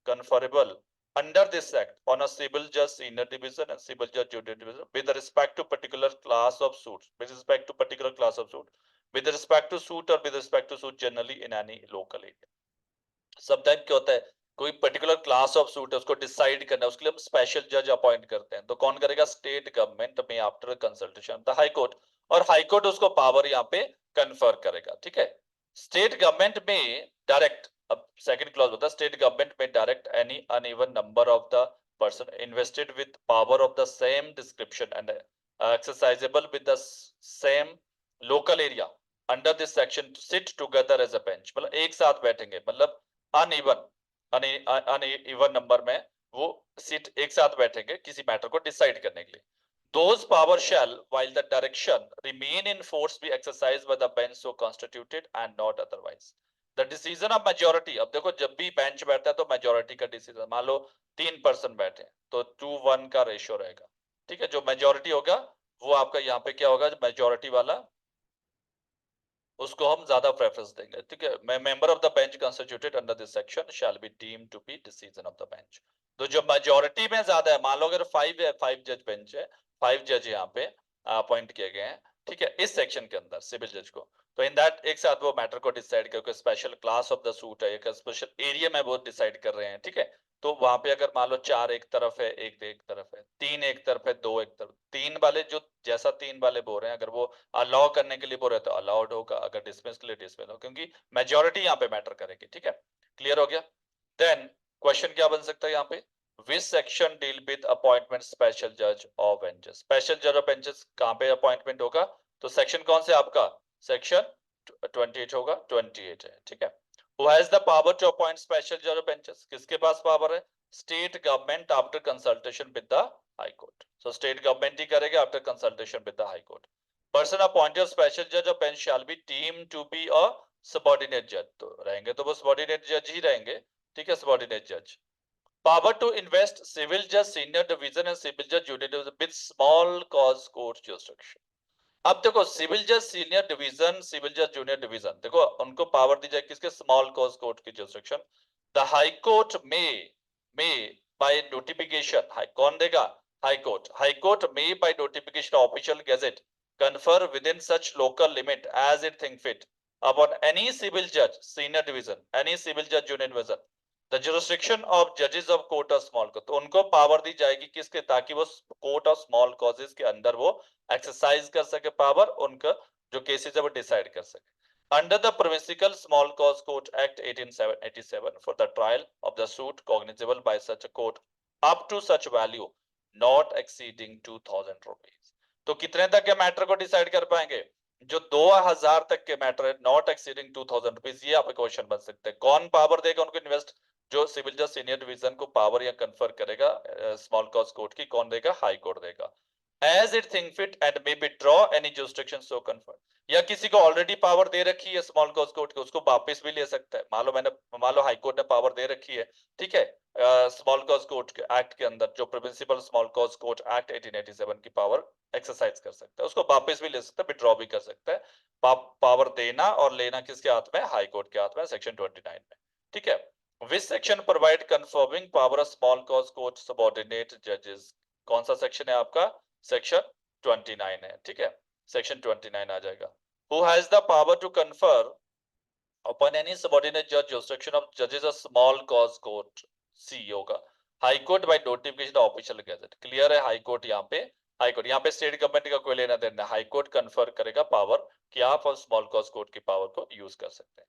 conferable under this act on a civil judge senior division and civil judge junior division with respect to particular class of suits, with respect to particular class of suit, with respect to suit or with respect to suit generally in any local area. Sometime क्या होता है, कोई particular class of suit है उसको decide करना है, उसके लिए हम स्पेशल जज अपॉइंट करते हैं, तो कौन करेगा? State government may after consultation the high court, और हाई कोर्ट उसको पावर यहाँ पे कन्फर करेगा, ठीक है। स्टेट गवर्नमेंट में डायरेक्ट, अब सेकंड क्लॉज होता है, state government may direct any uneven number of the person invested with power of the same description and exercisable with the same local area under this section sit together as a bench, मतलब एक साथ बैठेंगे, मतलब uneven number में वो seat एक साथ बैठेंगे किसी मैटर को डिसाइड करने के लिए। Those power shall, while the direction remain in force, be exercised by the bench so constituted and not otherwise. The decision of majority, अब देखो जब भी बेंच बैठता है तो मेजोरिटी का डिसीजन, मान लो 3% बैठे तो 2-1 का रेशियो रहेगा, ठीक है। जो मेजोरिटी होगा वो आपका यहाँ पे क्या होगा, मेजोरिटी वाला उसको हम ज्यादा प्रेफरेंस देंगे, ठीक है। Member of the bench constituted under this section shall be deemed to be decision of the bench. तो जो मेजोरिटी में ज्यादा है, मान लो अगर 5 है, 5 जज बेंच है, 5 जज यहाँ पे अपॉइंट किए गए हैं, ठीक है, इस सेक्शन के अंदर सिविल जज को, तो इन दैट एक साथ वो मैटर को डिसाइड करके special class of the suit है, एक स्पेशल एरिया में वो डिसाइड कर रहे हैं, ठीक है। तो वहां पे अगर मान लो 4 एक तरफ है, एक तरफ है, 3 एक तरफ है, 2 एक तरफ, 3 वाले जो जैसा 3 वाले बोल रहे हैं, अगर वो अलाउ करने के लिए बोल रहे हैं तो अलाउड होगा, अगर डिसमिस के लिए डिसमिस होगा, क्योंकि मेजोरिटी यहाँ पे मैटर करेगी, ठीक है। क्लियर हो गया। देन क्वेश्चन क्या बन सकता है यहाँ पे, which section deal with appointment special जज और बेंचेस? स्पेशल जज और बेंचेस कहाँ पे अपॉइंटमेंट होगा, तो सेक्शन कौन से आपका, सेक्शन 28 होगा, 28 है, ठीक है। Who has the power to appoint special judge or benches? किसके पास पावर है? State government after consultation with the High Court. So state government ही करेगा after consultation with the High Court. Person appointed special judge or bench shall be deemed to be a subordinate judge. तो रहेंगे तो वो subordinate judge ही रहेंगे, ठीक है, subordinate judge. Power to invest civil judge senior division and civil judge junior division with small cause court jurisdiction. अब देखो civil जज सीनियर डिवीजन, सिविल जज जूनियर डिवीजन, देखो उनको पावर दी जाए किसके, स्मॉल कॉज कोर्ट की जुरिस्डिक्शन। द हाई कोर्ट में बाय नोटिफिकेशन, हाई कौन देगा, हाई कोर्ट में bye notification official gadget confer with in such local limit as it think fit upon any civil जज सीनियर डिवीजन, एनी सिविल जज junior division the jurisdiction of जजेस of court of small cause, तो उनको power दी जाएगी किसके, ताकि वो court of small causes के अंदर वो एक्सरसाइज कर सके पावर, उनका जो केसेस है वो डिसाइड कर सके। Under the Provincial Small Cause Court Act 1887 for the trial of the suit cognizable by such a court up to such value not exceeding 2000 rupees. तो कितने तक के मैटर को डिसाइड कर पाएंगे, जो 2000 तक के मैटर है, नॉट एक्सीडिंग 2000 रुपीज, ये आपका क्वेश्चन बन सकते हैं। कौन पावर देगा उनको इन्वेस्ट, जो सिविल जज सीनियर डिवीजन को पावर या कन्फर करेगा स्मॉल कॉज कोर्ट की, कौन देगा, हाई कोर्ट देगा। As it think fit and may withdraw any jurisdiction so conferred, या किसी को ऑलरेडी पावर दे रखी है स्मॉल कॉज कोर्ट को, उसको वापस भी ले सकता है। मान लो हाई कोर्ट ने पावर दे रखी है, ठीक है, स्मॉल कॉज कोर्ट के एक्ट के अंदर, जो principal small cause court act 1887 की पावर एक्सरसाइज कर सकता है, उसको वापस भी ले सकता है, विथड्रॉ भी कर सकता है। पावर देना और लेना किसके हाथ में, हाई कोर्ट के हाथ में, सेक्शन 29 में, ठीक है। Which section provide confirming power of small cause court subordinate जजेस, कौन सा सेक्शन है आपका, सेक्शन 29 है, ठीक है, सेक्शन 29 आ जाएगा। Who has the power to confer upon any subordinate judge jurisdiction of judges of small cause court, C होगा। High court by notification official gazette. Clear है? हाई कोर्ट यहाँ पे स्टेट गवर्नमेंट का कोई लेना देना, हाई कोर्ट कन्फर करेगा power कि आप स्मॉल कॉज कोर्ट की पावर को यूज कर सकते हैं।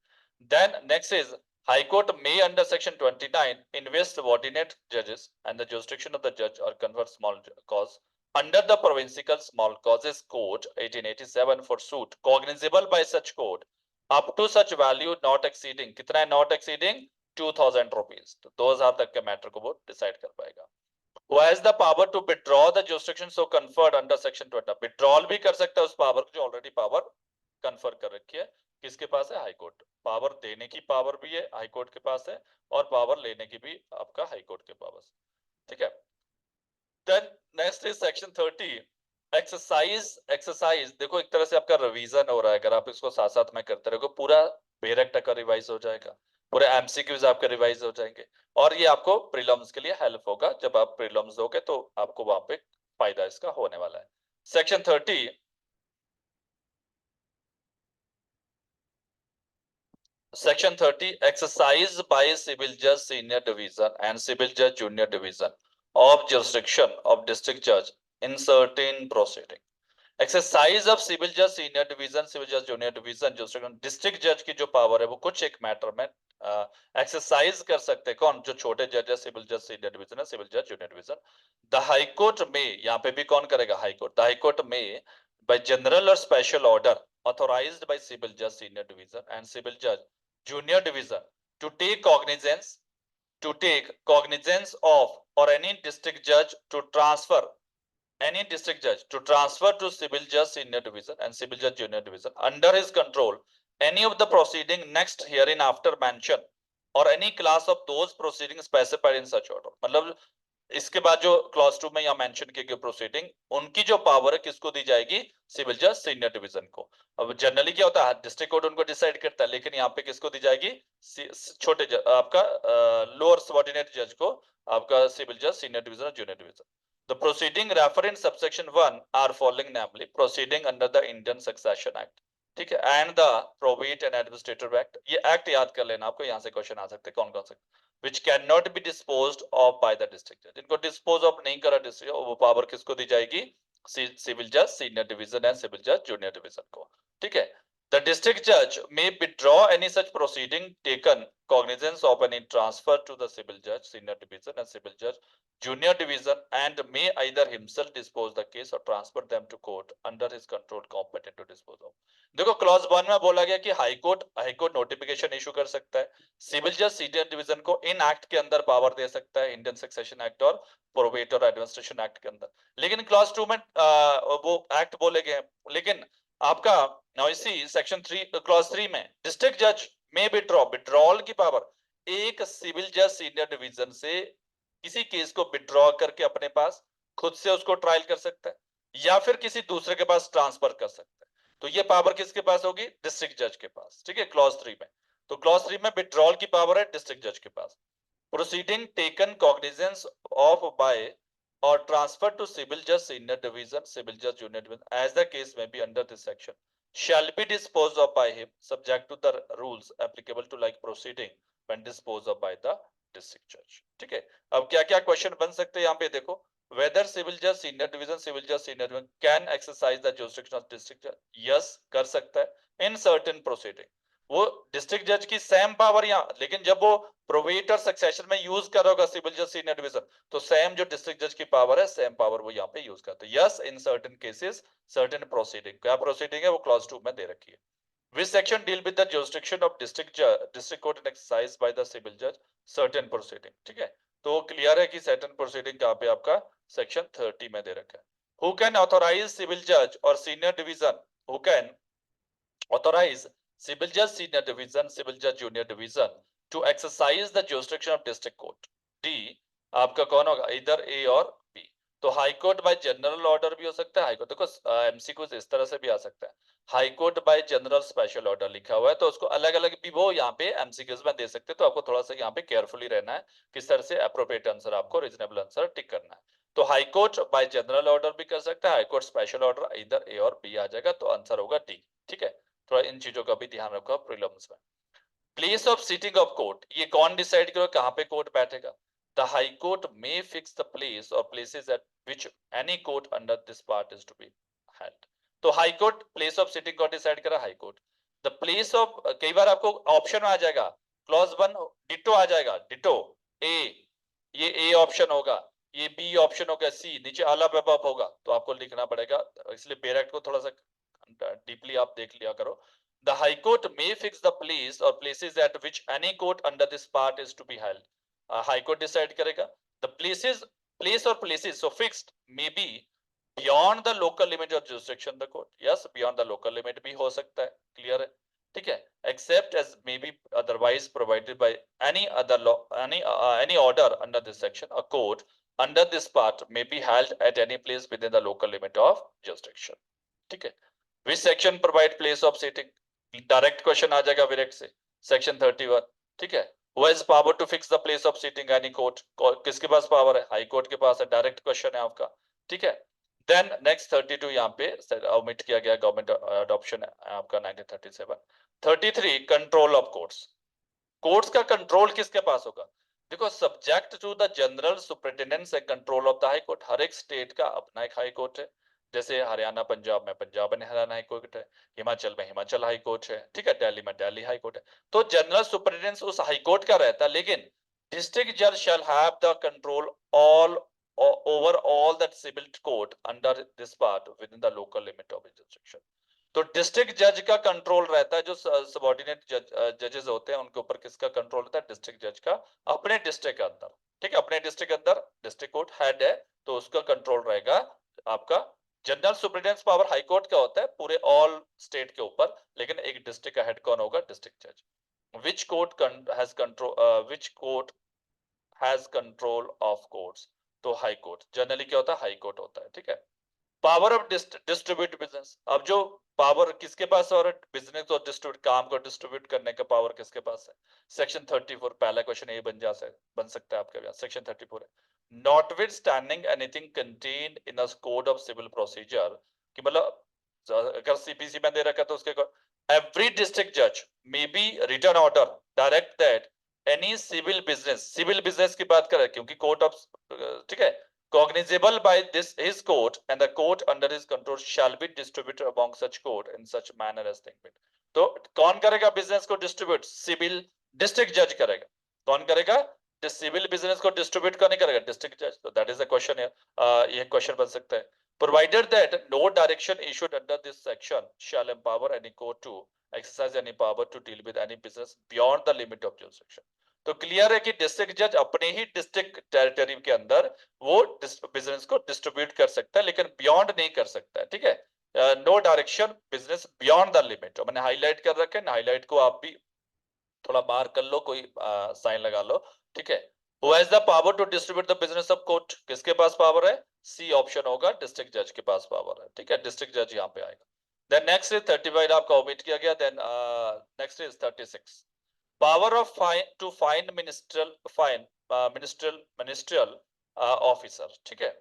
Then next is High Court may under Section 29 invest subordinate judges and the jurisdiction of the judge or confer small cause under the Provincial Small Causes Code 1887 for suit cognizable by such code up to such value not exceeding, कितना है not exceeding 2000 rupees, तो 2000 तक के matter को वो decide कर पाएगा। Who has the power to withdraw the jurisdiction so conferred under Section 20? Withdrawal भी कर सकता है उस पावर को जो ऑलरेडी पावर कन्फर कर रखी है। किसके पास है? High court. पावर देने की पावर भी है हाई कोर्ट के पास है, और पावर लेने की भी आपका हाई कोर्ट के पास। ठीक है। Then next is section 30 exercise. देखो एक तरह से आपका रिवीजन हो रहा है, अगर आप इसको साथ साथ में करते रहोगे पूरा बेरक टका रिवाइज हो जाएगा, पूरे एमसीक्यूज आपके रिवाइज हो जाएंगे, और ये आपको प्रीलिम्स के लिए हेल्प होगा। जब आप प्रीलिम्स दोगे तो आपको वहां पे फायदा इसका होने वाला है। Section 30 Section 30 exercise by civil judge senior division and civil judge junior division of jurisdiction of district judge in certain proceeding. Exercise of civil judge senior division, civil judge junior division jurisdiction, district judge की जो power है वो कुछ एक matter में exercise कर सकते हैं। कौन? जो छोटे जज है, सिविल जज सीनियर डिवीजन है, सिविल जज junior division. The high court में, यहाँ पे भी कौन करेगा? High court. The high court में by general or special order authorized by civil judge senior division and civil judge junior division to take cognizance of or any district judge to transfer to civil judge senior division and civil judge junior division under his control any of the proceeding next hereinafter mentioned or any class of those proceedings specified in such order। मतलब इसके बाद जो clause 2 में यहाँ mention की गई proceeding, उनकी जो पावर है किसको दी जाएगी? सिविल जज सीनियर डिवीजन को। अब जनरली क्या होता है, डिस्ट्रिक्ट कोर्ट उनको डिसाइड करता है, लेकिन यहाँ पे किसको दी जाएगी? छोटे जज, आपका लोअर सबऑर्डिनेट जज को आपका सिविल जज सीनियर डिवीजन और junior division. The proceeding referred in subsection 1 are following, namely proceeding under the Indian Succession Act, ठीक है, and the Probate and Administrative Act। ये एक्ट याद कर लेना आपको, यहाँ से क्वेश्चन आ सकते हैं कौन कौन से। which cannot be disposed of by the district judge। इनको dispose of नहीं करा डिस्ट्रिक्ट, वो पावर किसको दी जाएगी? सिविल जज सीनियर डिवीजन एंड सिविल जज जूनियर डिवीजन को। ठीक है। The district judge may withdraw any such proceeding taken cognizance of any transfer to the civil judge senior division and civil judge junior division and may either himself dispose the case or transfer them to court under his control competent to dispose of। देखो clause 1 में बोला गया कि high court notification issue कर सकता है, civil जज senior division को इन एक्ट के अंदर पावर दे सकता है, इंडियन सक्सेशन एक्ट और प्रोबेट और एडमिनिस्ट्रेशन एक्ट के अंदर। लेकिन क्लॉज 2 में वो एक्ट बोले गए, लेकिन आपका इसी सेक्शन 3 क्लॉज 3 में डिस्ट्रिक्ट जज में विड्रॉल की पावर एक सिविल जज सीनियर डिवीजन से किसी केस को विड्रॉ करके अपने पास खुद से उसको ट्रायल कर सकता है, या फिर किसी दूसरे के पास ट्रांसफर कर सकता है। तो ये पावर किसके पास होगी? डिस्ट्रिक्ट जज के पास। ठीक है, क्लॉज 3 में। तो क्लॉज 3 में विड्रॉल की पावर है डिस्ट्रिक्ट जज के पास। Proceeding taken cognizance of by or transfer to civil judge senior division, civil judge junior division, as the case may be under this section, shall be disposed of by him subject to the rules applicable to like proceeding when disposed of by the district judge। ठीक है, अब क्या क्या question बन सकते हैं यहाँ पे देखो। whether civil judge senior division, civil judge senior division can exercise the jurisdiction of district judge? yes, कर सकता है in certain proceeding। वो डिस्ट्रिक्ट जज की सेम पावर यहाँ, लेकिन जब वो प्रोबेट और सक्सेशन में यूज कर रहा होगा सिविल जज सीनियर डिवीजन, तो सेम जो डिस्ट्रिक्ट जज की पावर है सेम पावर वो यहाँ पे यूज करते हैं। Yes, in certain cases certain proceeding. क्या प्रोसीडिंग है वो क्लॉज 2 में दे रखी है। Which section deal with the jurisdiction of district court and exercised by the civil judge certain proceeding। ठीक है, तो क्लियर है कि certain proceeding कहाँ पे आपका सेक्शन 30 में दे रखा है। Who can authorize civil judge or senior division? Who can authorize civil judge senior division, civil judge junior division to exercise the jurisdiction of district court? D आपका कौन होगा? इधर A और B। तो high court by general order भी हो सकता है। हाई कोर्ट देखो एमसीक्यू इस तरह से भी आ सकता है, high court by general special order लिखा हुआ है, तो उसको अलग अलग भी वो यहाँ पे एमसीक्यूज में दे सकते हैं। तो आपको थोड़ा सा यहाँ पे केयरफुली रहना है किस तरह से अप्रोप्रिएट आंसर आपको रीजनेबल आंसर टिक करना है। तो high court by general order भी कर सकता है, हाई कोर्ट स्पेशल ऑर्डर, इधर ए और बी आ जाएगा, तो आंसर होगा डी। ठीक है, थोड़ा इन चीजों का भी ध्यान रखो प्रीलिम्स में। Place of sitting of court, ये कौन डिसाइड करो कहाँ पे कोर्ट बैठेगा? The High Court may fix the place or places at which any court under this part is to be held. तो high court place of sitting को decide करा high court. The place of, कई बार आपको option में आ जाएगा clause 1 ditto आ जाएगा, ditto ए, ये A option होगा, ये बी ऑप्शन होगा, सी नीचे आला वेब होगा, तो आपको लिखना पड़ेगा. इसलिए बेयर एक्ट को थोड़ा सा डीपली आप देख लिया करो. The High Court may fix the place or places at which any court under this part is to be held. High Court decide करेगा. The place or places, so fixed may be beyond the local limit of jurisdiction the court. Yes, beyond the local limit भी हो सकता है, clear है, ठीक है. Except as may be otherwise provided by any other law, any order under this section, a court under this part may be held at any place within the local limit of jurisdiction. ठीक है. Which section provide place of sitting? Direct question आ जाएगा direct से, section 31. ठीक है. Who has power to fix the place of sitting any court? किसके पास power है? हाई कोर्ट के पास है. डायरेक्ट क्वेश्चन है आपका, ठीक है. देन नेक्स्ट 32 यहाँ पे ओमिट किया गया, गवर्नमेंट अडॉप्शन है आपका 1937. 33 कंट्रोल ऑफ कोर्ट्स. कोर्ट्स का कंट्रोल किसके पास होगा? देखो, subject to the general superintendence and control of the high court. हर एक स्टेट का अपना एक हाई कोर्ट है. जैसे हरियाणा पंजाब में Punjab and Haryana high court है, हिमाचल में हिमाचल हाई कोर्ट है, ठीक है, दिल्ली में दिल्ली हाई कोर्ट है. तो जनरल सुपरिटेंडेंस उस हाई कोर्ट का रहता है, लेकिन डिस्ट्रिक्ट जज shall have the control all over all that civil court under this part with in the local limit of jurisdiction. तो डिस्ट्रिक्ट जज का कंट्रोल रहता है, जो सबऑर्डिनेट जजेस होते हैं उनके ऊपर किसका कंट्रोल होता है? डिस्ट्रिक्ट जज का, अपने डिस्ट्रिक्ट के अंदर, ठीक है. अपने डिस्ट्रिक्ट के अंदर डिस्ट्रिक्ट कोर्ट हेड है, तो उसका कंट्रोल रहेगा आपका. General superintendence power high court का होता है पूरे ऑल स्टेट के ऊपर, लेकिन एक डिस्ट्रिक्ट का हेड कौन होगा? डिस्ट्रिक्ट जज. Which court has control, which court has control of courts? तो हाई कोर्ट. जनरली क्या होता है? हाई कोर्ट होता है, ठीक है. Power of distribute business. अब जो पावर किसके पास और बिजनेस और डिस्ट्रीब्यूट, काम को डिस्ट्रीब्यूट करने का पावर किसके पास है? सेक्शन 34. पहला क्वेश्चन ये बन सकता है आपके. सेक्शन 34 है, notwithstanding anything contained in a code of civil procedure, कि मतलब अगर सीपीसी में दे रखा है तो उसके एवरी डिस्ट्रिक्ट जज may be return order direct that any civil business की बात करें, क्योंकि कोर्ट ऑफ, ठीक है, cognizable by this his court and the court under his control shall be distributed among such court in such manner as think fit. तो कौन करेगा business को डिस्ट्रीब्यूट? सिविल डिस्ट्रिक्ट जज करेगा. कौन करेगा? सिविल बिजनेस को डिस्ट्रीब्यूट कौन करेगा? डिस्ट्रिक्ट जज. तो दैट इज अ क्वेश्चन है, ये क्वेश्चन बन सकता है. provided that no direction issued under this section shall empower any court to exercise any power to deal with any business beyond the limit of jurisdiction. तो clear है कि district जज अपने ही डिस्ट्रिक्ट टेरिटरी के अंदर वो बिजनेस को distribute कर सकता है, लेकिन बियॉन्ड नहीं कर सकता है, ठीक है. No direction business beyond the limit. मैंने हाईलाइट कर रखे हैं, हाईलाइट को आप भी थोड़ा बाहर कर लो, कोई साइन लगा लो, ठीक है. Who has the power to distribute the business of court? किसके पास पावर है? सी ऑप्शन होगा, डिस्ट्रिक्ट जज के पास पावर है, ठीक है. डिस्ट्रिक्ट जज यहाँ पे आएगा. देन नेक्स्ट इज 35 आपका ओमिट किया गया. Then next is 36. Power of fine to fine ministerial officer, ठीक है.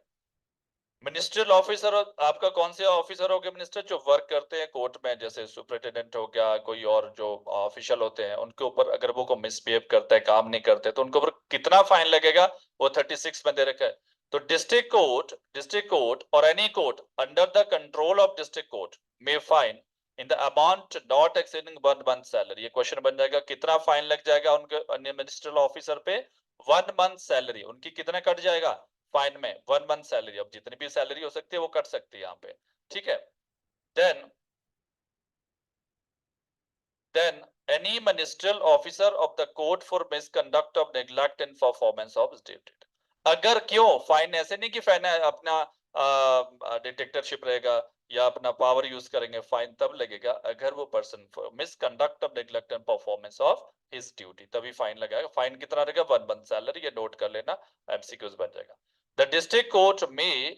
मिनिस्ट्रियल ऑफिसर आपका कौन से ऑफिसर हो गए? मिनिस्टर जो वर्क करते हैं कोर्ट में, जैसे सुपरिटेंडेंट हो गया, कोई और जो ऑफिशियल होते हैं, उनके ऊपर अगर वो को मिसबिहेव करता है, काम नहीं करते, तो उनके ऊपर कितना फाइन लगेगा? वो 36 में दे रखा है. तो डिस्ट्रिक्ट कोर्ट और any court under the control of district court में fine in the amount not exceeding 1 month salary. ये क्वेश्चन बन जाएगा, कितना फाइन लग जाएगा उनके अन्य मिनिस्ट्रियल ऑफिसर पे? 1 मंथ सैलरी. उनकी कितना कट जाएगा फाइन में? 1 मंथ सैलरी. अब जितनी भी सैलरी हो सकती है वो कट सकती है यहाँ पे, ठीक है. Then any ministerial officer of the court for misconduct of neglect and performance of his duty. अगर क्यों फाइन ऐसे नहीं कि फाइन अपना डिटेक्टरशिप रहेगा या अपना पावर यूज करेंगे, फाइन तब लगेगा अगर वो person misconduct of neglect and performance of his duty, तभी फाइन लगाएगा. फाइन कितना रहेगा? 1 मंथ सैलरी. ये नोट कर लेना, एमसीक्यूज बन जाएगा. The district court may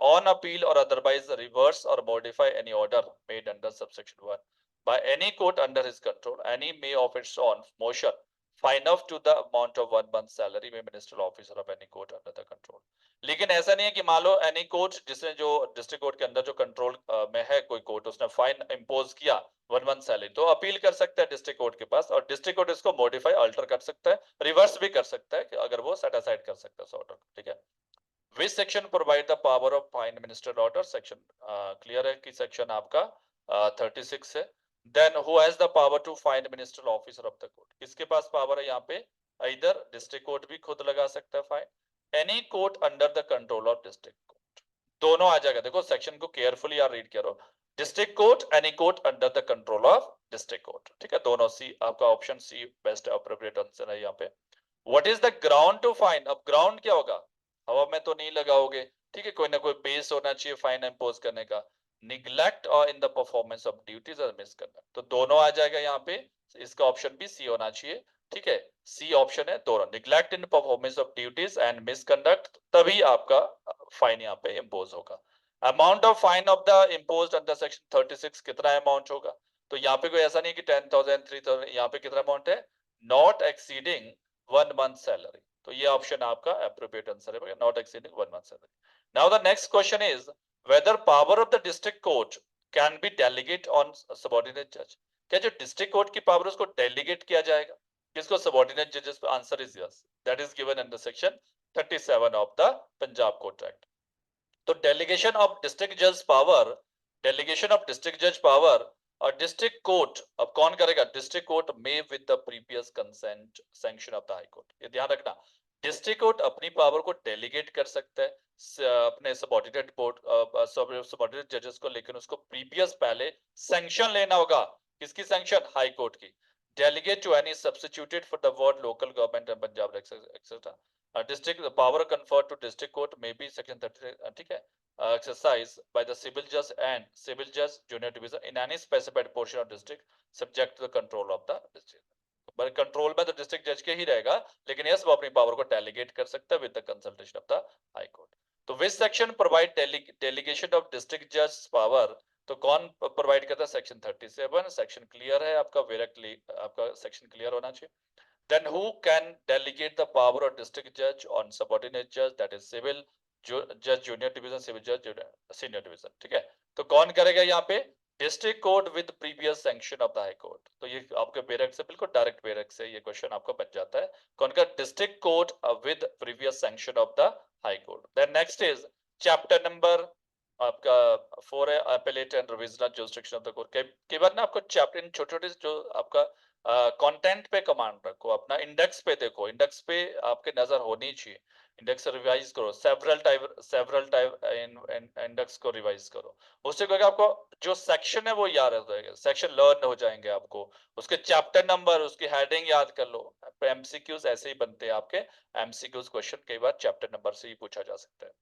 on appeal or otherwise reverse or modify any order made under subsection 1 by any court under his control. Any may of its own motion fine up to the amount of 1 month salary may ministerial officer of any court under the control. लेकिन ऐसा नहीं है कि मान लो any court जिसने जो district court के अंदर जो कंट्रोल में है कोई कोर्ट, उसने फाइन इम्पोज किया 1 मंथ सैलरी, तो अपील कर सकता है डिस्ट्रिक्ट कोर्ट के पास, और डिस्ट्रिक्ट कोर्ट इसको मॉडिफाई अल्टर कर सकता है, रिवर्स भी कर सकता है कि अगर वो सेट असाइड कर सकता है उस ऑर्डर को, ठीक है। Which section provide the power of fine minister order? Section clear है कि सेक्शन आपका 36 है। Then who has the power to fine minister officer of the court? किसके पास पावर है यहाँ पे? इधर डिस्ट्रिक्ट कोर्ट भी खुद लगा सकता है fine, any court under the control of district court, दोनों आ जाएगा। देखो सेक्शन को केयरफुली यार रीड करो, district court, any court under the control of district court, ठीक है। दोनों सी, आपका option C best appropriate answer है यहाँ पे। What is the ground to fine? अब ग्राउंड क्या होगा? हवा में तो नहीं लगाओगे, ठीक है, कोई ना कोई बेस होना चाहिए फाइन इम्पोज करने का। निग्लेक्ट और in the performance of duties और मिसकंडक्ट, तो दोनों आ जाएगा यहाँ पे, इसका ऑप्शन भी सी होना चाहिए, ठीक है। सी ऑप्शन है दोनों, neglect in performance of duties and misconduct, तभी आपका फाइन यहाँ पे इम्पोज होगा। Amount of fine of the imposed under section 36 कितना अमाउंट होगा? तो यहाँ पे कोई ऐसा नहीं कि 10,000 3,000, यहाँ पे कितना अमाउंट है? नॉट एक्सीडिंग 1 मंथ सैलरी, तो ये ऑप्शन आपका एप्रोप्रिएट आंसर है, not exceeding 1 month salary. Now the next question is whether power of the district court can be delegate on subordinate judge? क्या जो डिस्ट्रिक्ट कोर्ट की power उसको delegate किया जाएगा किसको? सबॉर्डिनेट जजेस पे। Answer is yes, that is given in the section 37 of the Punjab court act. तो डेलीगेशन ऑफ डिस्ट्रिक्ट जज पावर, डेलीगेशन ऑफ डिस्ट्रिक्ट जज पावर और डिस्ट्रिक्ट कोर्ट, अब कौन करेगा? डिस्ट्रिक्ट कोर्ट में with the previous consent sanction of the high court. ये ध्यान रखना, डिस्ट्रिक्ट कोर्ट अपनी पावर को डेलीगेट कर सकता है अपने सबॉर्डिनेट कोर्ट सबॉर्डिनेट जजेस को, लेकिन उसको प्रीवियस पहले सैंक्शन लेना होगा। किसकी सैंक्शन? हाई कोर्ट की। Delegate to any substituted for the word local government and Punjab etcetera. District power conferred to district court में भी सेक्शन 30, ठीक है, exercised by the civil judge and civil judge junior division in any specified portion of district subject to the control of the district। Control में तो district जज के ही रहेगा, लेकिन यस वो अपनी पावर को डेलीगेट कर सकता है with the consultation of the high court. तो which section provide delegation of district जज पावर? तो कौन प्रोवाइड करता है? सेक्शन 37। सेक्शन क्लियर है आपका, डायरेक्टली आपका सेक्शन क्लियर होना चाहिए। Then who can delegate the power of district judge on subordinate judge, that is civil judge junior division, civil judge senior division, ठीक है। तो कौन करेगा यहाँ पे? District court with previous sanction of the high court. तो ये आपके बेरक से बिल्कुल डायरेक्ट बेरक से ये क्वेश्चन आपका बन जाता है। कौन का? District court with previous sanction of the high court. Then next is chapter number आपका 4 है, appellate and revisional jurisdiction of the court. कई बार ना आपको चैप्टर इन छोटे-छोटे जो आपका कंटेंट पे कमांड रखो, अपना इंडेक्स पे देखो, इंडेक्स पे आपके नजर होनी चाहिए, इंडेक्स रिवाइज करो, सेवरल टाइप इंडेक्स को रिवाइज करो। उससे क्या होगा, आपको जो सेक्शन है वो याद हो जाएगा, सेक्शन लर्न हो जाएंगे आपको, उसके चैप्टर नंबर, उसकी हेडिंग याद कर लो। एमसीक्यूज ऐसे ही बनते हैं आपके, एमसीक्यूज क्वेश्चन कई बार चैप्टर नंबर से ही पूछा जा सकता है।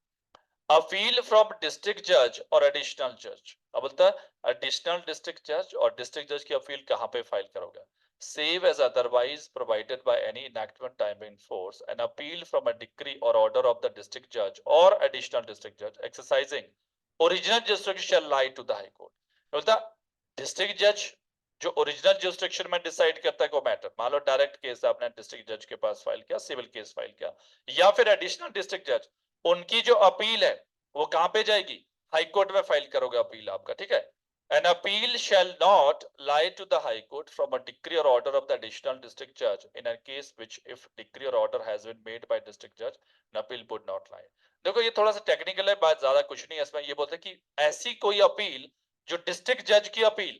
अपील फ्रॉम डिस्ट्रिक्ट जज और एडिशनल जज, अब बोलता है एडिशनल डिस्ट्रिक्ट जज और डिस्ट्रिक्ट जज की अपील कहाँ पे फाइल करोगे? Save as otherwise provided by any enactment time in force, an appeal from a decree or order of the district judge or additional district judge exercising original jurisdiction shall lie to the high court। बोलता district जज जो original jurisdiction में decide करता है को matter, मान लो direct case आपने district जज के पास फाइल किया, सिविल केस फाइल किया, या फिर एडिशनल डिस्ट्रिक्ट जज, उनकी जो अपील है वो कहां पे जाएगी? हाई कोर्ट में फाइल करोगे अपील आपका, ठीक है। An appeal shall not lie to the High Court from a decree or order of the additional district judge in a case which, if decree or order has been made by district judge, an appeal would not lie। देखो ये थोड़ा सा technical है, बात ज्यादा कुछ नहीं है इसमें। ये बोलते हैं कि ऐसी कोई अपील जो डिस्ट्रिक्ट जज की अपील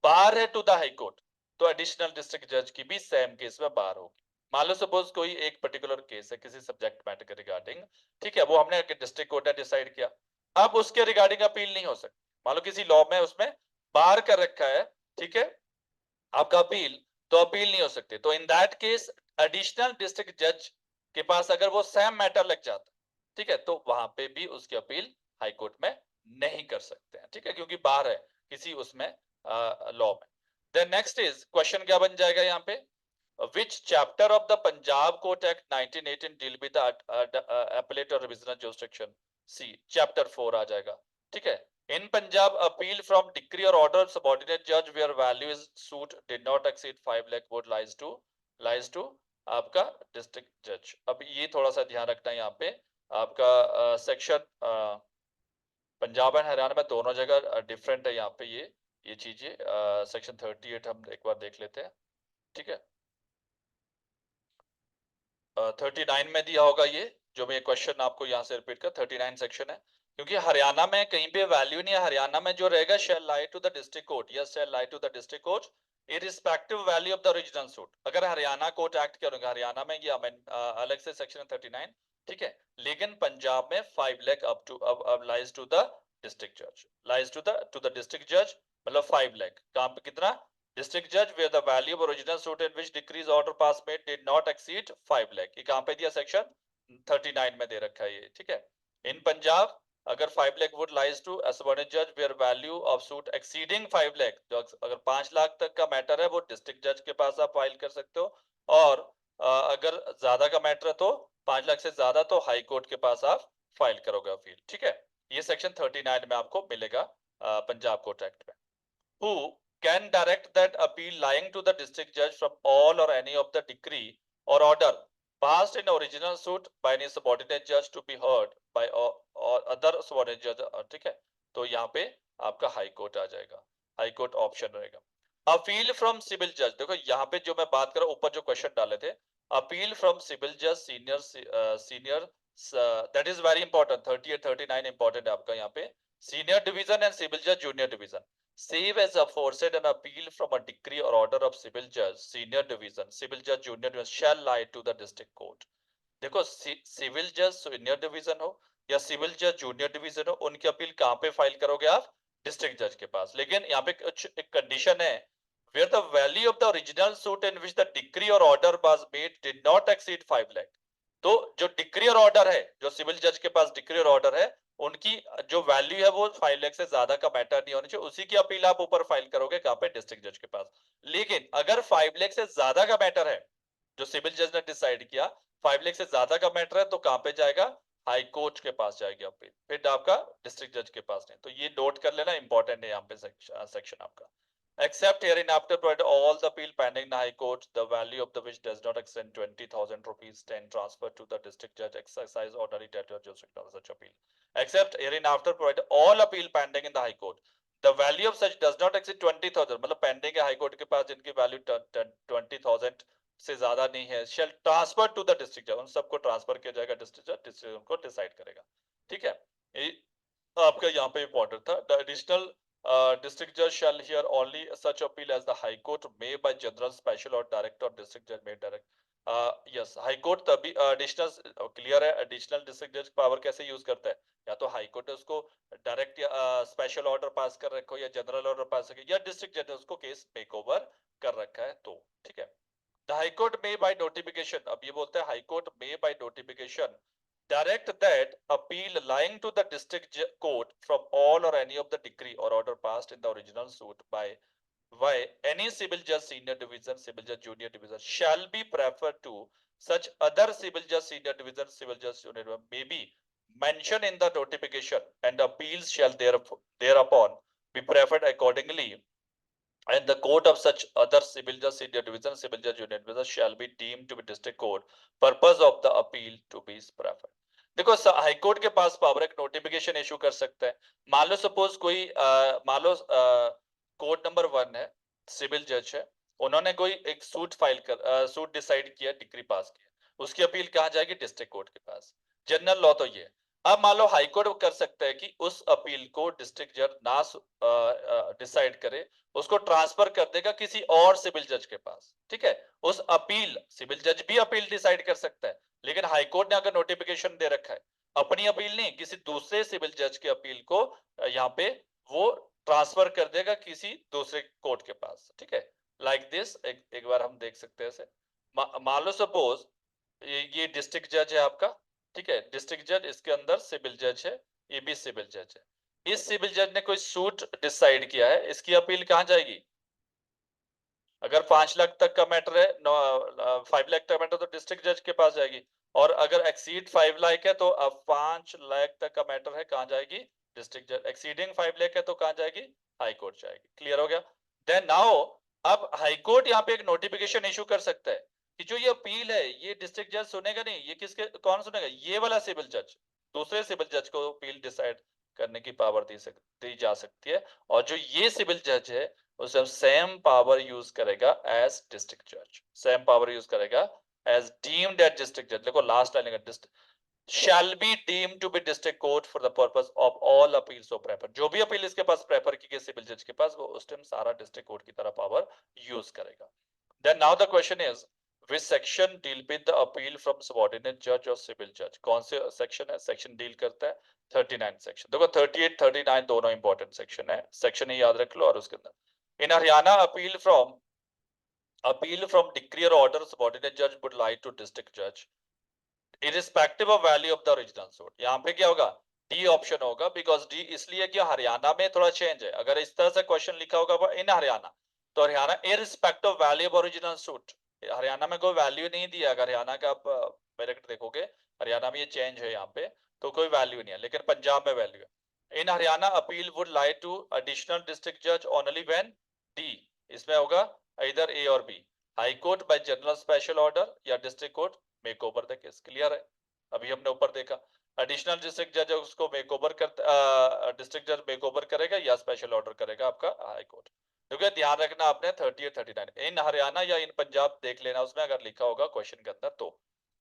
बाहर है टू द हाई कोर्ट, तो एडिशनल डिस्ट्रिक्ट जज की भी सेम केस में बाहर होगी। मान लो सपोज कोई एक पर्टिकुलर केस है किसी सब्जेक्ट मैटर के रिगार्डिंग, ठीक है, वो हमने डिस्ट्रिक्ट कोर्ट ने डिसाइड किया, अब उसके रिगार्डिंग अपील नहीं हो सकती। मान लो किसी लॉ में उसमें बाहर कर रखा है, ठीक है, आपका अपील, तो अपील नहीं हो सकती। तो in that case additional district जज के पास अगर वो सेम मैटर लग जाता, ठीक है, तो वहां पे भी उसकी अपील हाई कोर्ट में नहीं कर सकते हैं, ठीक है, क्योंकि बाहर है किसी उसमें लॉ में। देन नेक्स्ट इज क्वेश्चन क्या बन जाएगा यहाँ पे? Which chapter of the Punjab Court Act 1918 deal with the appellate or revisional jurisdiction? C chapter 4 आ जाएगा, ठीक है। In Punjab, appeal from decree or order subordinate judge where value is suit did not exceed 5 lakh would lies to आपका district judge। अब ये थोड़ा सा ध्यान रखना है यहाँ पे, आपका सेक्शन पंजाब एंड हरियाणा में दोनों जगह डिफरेंट है यहाँ पे ये चीजें। सेक्शन 38 हम एक बार देख लेते हैं, ठीक है। 39 में दिया होगा ये, जो मैं क्वेश्चन आपको यहाँ से रिपीट कर, 39 सेक्शन है, क्योंकि हरियाणा में कहीं पे वैल्यू नहीं है। हरियाणा में जो रहेगा shall lie to the district court, yes shall lie to the district court irrespective value of the original suit. अगर हरियाणा कोर्ट एक्ट करेंगे हरियाणा में, ये अलग से सेक्शन 39, ठीक है। लेकिन पंजाब में 5 लाख अप टू अब लाइज टू द डिस्ट्रिक्ट जज, लाइज टू द डिस्ट्रिक्ट जज, मतलब 5 लाख। कहाँ पे कितना? District judge where the value of original suit in which decrees order pass made did not exceed 5 lakh। ये कहाँ पे दिया? सेक्शन 39 में दे रखा है ये, ठीक है। इन पंजाब अगर 5 lakh would lies to a subordinate judge where value of suit exceeding 5 lakh, जो अगर 5 लाख तक का मैटर है वो डिस्ट्रिक्ट जज के पास आप फाइल कर सकते हो, और अगर ज्यादा का मैटर है तो 5 लाख से ज्यादा तो हाई कोर्ट के पास आप फाइल करोगे अपील, ठीक है। ये सेक्शन 39 में आपको मिलेगा पंजाब कोर्ट एक्ट में। Who can direct that appeal lying to the district judge from all or any of the decree or order passed in original suit by any subordinate judge to be heard by or other subordinate judge, ठीक है। तो यहाँ पे आपका high court आ जाएगा, high court option रहेगा। Appeal from civil जज, देखो यहाँ पे जो मैं बात कर रहा हूँ, ऊपर जो क्वेश्चन डाले थे, अपील फ्रॉम सिविल जज senior senior, that is very important. 38 39 important है आपका यहाँ पे। सीनियर डिवीजन एंड सिविल जज junior division save as aforesaid an appeal from a decree or order of civil judge senior division, civil judge junior division shall lie to the district court। देखो civil जज senior division हो या civil जज junior division हो, उनकी appeal कहाँ पे file करोगे आप? डिस्ट्रिक्ट जज के पास। लेकिन यहाँ पे कुछ एक कंडीशन है, where the value of the original suit in which the decree or order was made did not exceed 5 lakh। तो जो डिक्री और ऑर्डर है, जो सिविल जज के पास डिक्री और ऑर्डर है, उनकी जो वैल्यू है वो 5 लाख से ज्यादा का मैटर नहीं होना चाहिए, उसी की अपील आप ऊपर फाइल करोगे कहाँ पे? डिस्ट्रिक्ट जज के पास। लेकिन अगर 5 लाख से ज्यादा का मैटर है, जो सिविल जज ने डिसाइड किया 5 लाख से ज्यादा का मैटर है, तो कहाँ पे जाएगा? हाई कोर्ट के पास जाएगी अपील, फिर आपका डिस्ट्रिक्ट जज के पास नहीं। तो ये नोट कर लेना, इंपॉर्टेंट है यहाँ पे सेक्शन आपका। Except hereinafter provided all the appeal pending in the High Court, the value of the which does not exceed 20,000 rupees, then transferred to the district judge exercise ordinary territorial jurisdiction of such appeal। Except hereinafter provided all appeal pending in the High Court, the value of such does not exceed 20,000, मतलब pending है high court के पास जिनकी value 20,000 से ज्यादा नहीं है, shall transfer to the district judge, उन सबको ट्रांसफर किया जाएगा डिस्ट्रिक्ट जज, डिस्ट्रिक्ट उनको डिसाइड करेगा, ठीक है। आपका यहाँ पे इंपॉर्टेंट था, the additional district judge shall hear only such appeal as the high court may by general special or direct or district judge may direct। yes high court तभी additional क्लियर है, additional district judge power कैसे use करता है? या तो high court उसको direct special order pass कर रखो या जनरल ऑर्डर पास कर, या डिस्ट्रिक्ट जज उसको केस मेक ओवर कर रखा है, तो ठीक है। The High Court may by notification, अब ये बोलते हैं High Court may by notification direct that appeal lying to the district court from all or any of the decree or order passed in the original suit by any civil judge senior division, civil judge junior division shall be preferred to such other civil judge senior division, civil judge junior division may be mentioned in the notification, and appeals shall thereupon be preferred accordingly, and the court of such other civil judge senior division, civil judge junior division shall be deemed to be district court, purpose of the appeal to be preferred। देखो high court के पास power एक notification issue कर सकता है। मान लो suppose कोई मान लो कोर्ट नंबर 1 है, सिविल जज है, उन्होंने कोई एक सूट फाइल कर सूट डिसाइड किया, डिक्री पास किया, उसकी अपील कहाँ जाएगी? डिस्ट्रिक्ट कोर्ट के पास। जनरल लॉ तो ये। अब मान लो हाई कोर्ट कर सकता है कि उस अपील को डिस्ट्रिक्ट जज ना डिसाइड करे, उसको ट्रांसफर कर देगा किसी और सिविल जज के पास, ठीक है। उस अपील सिविल जज भी अपील डिसाइड कर सकता है, लेकिन हाई कोर्ट ने अगर नोटिफिकेशन दे रखा है, अपनी अपील नहीं, किसी दूसरे सिविल जज की अपील को यहाँ पे वो ट्रांसफर कर देगा किसी दूसरे कोर्ट के पास, ठीक है। लाइक दिस एक बार हम देख सकते हैं ऐसे। मान लो सपोज ये डिस्ट्रिक्ट जज है आपका, ठीक है, डिस्ट्रिक्ट जज, इसके अंदर सिविल जज है, ये भी सिविल जज है। इस सिविल जज ने कोई सूट डिसाइड किया है, इसकी अपील कहाँ जाएगी? अगर 5 लाख तक का मैटर है, 5 लाख का मैटर तो डिस्ट्रिक्ट जज के पास जाएगी, और अगर एक्सीड 5 लाख है तो अब 5 लाख तक का मैटर है, कहाँ जाएगी? डिस्ट्रिक्ट जज। एक्सीडिंग 5 लाख है तो कहाँ जाएगी? हाई कोर्ट जाएगी। क्लियर हो गया? देन नाउ अब हाई कोर्ट यहाँ पे एक नोटिफिकेशन इशू कर सकता है कि जो ये अपील है ये डिस्ट्रिक्ट जज सुनेगा नहीं, ये किसके कौन सुनेगा, ये वाला सिविल जज, दूसरे सिविल जज को अपील डिसाइड करने की पावर दी जा सकती है, और जो ये सिविल जज है उसे सेम पावर यूज करेगा एज डिस्ट्रिक्ट जज, सेम पावर यूज करेगा एज डीम्ड एज डिस्ट्रिक्ट जज। देखो लास्ट लाइन का shall be deemed to be district court for the purpose of all appeals of prefer, जो भी अपील इसके पास प्रेफर की गई सिविल जज के पास, वो उस टाइम सारा डिस्ट्रिक्ट कोर्ट की तरह पावर यूज करेगा। then now the question is which section deal with the appeal from subordinate judge or civil judge, कौन से सेक्शन है, सेक्शन डील करता है 39 सेक्शन। देखो 38 39 दोनों इंपॉर्टेंट सेक्शन है, सेक्शन ही याद रख लो। और उसके अंदर इन Haryana appeal from decree or order subordinate judge would lie to district judge irrespective of value of the original suit। यहाँ पे क्या होगा, डी ऑप्शन होगा, बिकॉज डी इसलिए कि हरियाणा में थोड़ा चेंज है। अगर इस तरह से क्वेश्चन लिखा होगा इन हरियाणा, तो Haryana irrespective of value of original suit, Haryana में कोई वैल्यू नहीं दिया। अगर हरियाणा का आप डायरेक्ट देखोगे, हरियाणा में ये चेंज है यहाँ पे, तो कोई वैल्यू नहीं है, लेकिन पंजाब में वैल्यू है। In Haryana appeal would lie to additional district जज ओनली व्हेन डी, इसमें होगा इधर ए और B, high court by general special order या district court make over the case. Clear है, अभी हमने ऊपर देखा एडिशनल डिस्ट्रिक्ट जज उसको मेक ओवर कर, डिस्ट्रिक्ट जज मेक ओवर करेगा या स्पेशल ऑर्डर करेगा आपका हाई कोर्ट। क्योंकि ध्यान रखना आपने 38 39 इन हरियाणा या इन पंजाब देख लेना, उसमें अगर लिखा होगा क्वेश्चन के अंदर, तो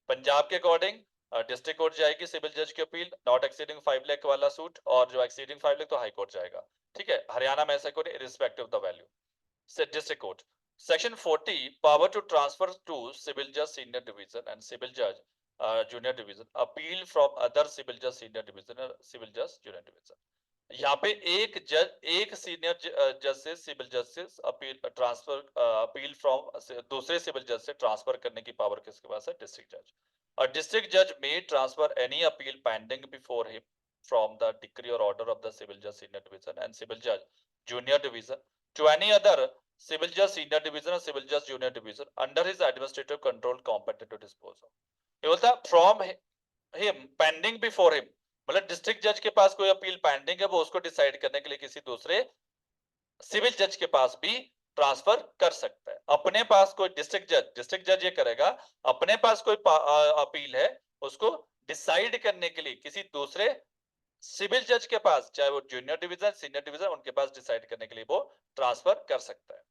पंजाब के अकॉर्डिंग डिस्ट्रिक्ट कोर्ट जाएगी सिविल जज की अपील नॉट एक्सीडिंग 5 लाख वाला सूट, और जो एक्सीडिंग 5 लाख तो हाई कोर्ट जाएगा। ठीक है, हरियाणा में ऐसा कोई respective the value district court। Section 40 power to transfer to civil judge senior division and civil judge junior division appeal from other civil judge senior division or civil judge junior division। यहाँ पे एक जज एक senior जज से civil जज से appeal transfer appeal from दूसरे सिविल जज से ट्रांसफर करने की पावर किसके पास है, डिस्ट्रिक्ट जज। और डिस्ट्रिक्ट जज मे transfer any appeal pending before him from the decree और ऑर्डर ऑफ द सिविल जज सीनियर डिवीजन एंड सिविल जज junior division to any other civil जज सीनियर डिवीजन और सिविल जज junior division under his administrative control competent to dispose of. ये बोलता है from him pending before him, मतलब district जज के पास कोई अपील पेंडिंग है, वो उसको डिसाइड करने के लिए किसी दूसरे सिविल जज के पास भी ट्रांसफर कर सकता है। अपने पास कोई डिस्ट्रिक्ट जज ये करेगा, अपने पास कोई अपील है उसको डिसाइड करने के लिए किसी दूसरे सिविल जज के पास, चाहे वो जूनियर डिवीजन सीनियर डिवीजन, उनके पास डिसाइड करने के लिए वो ट्रांसफर कर सकता है।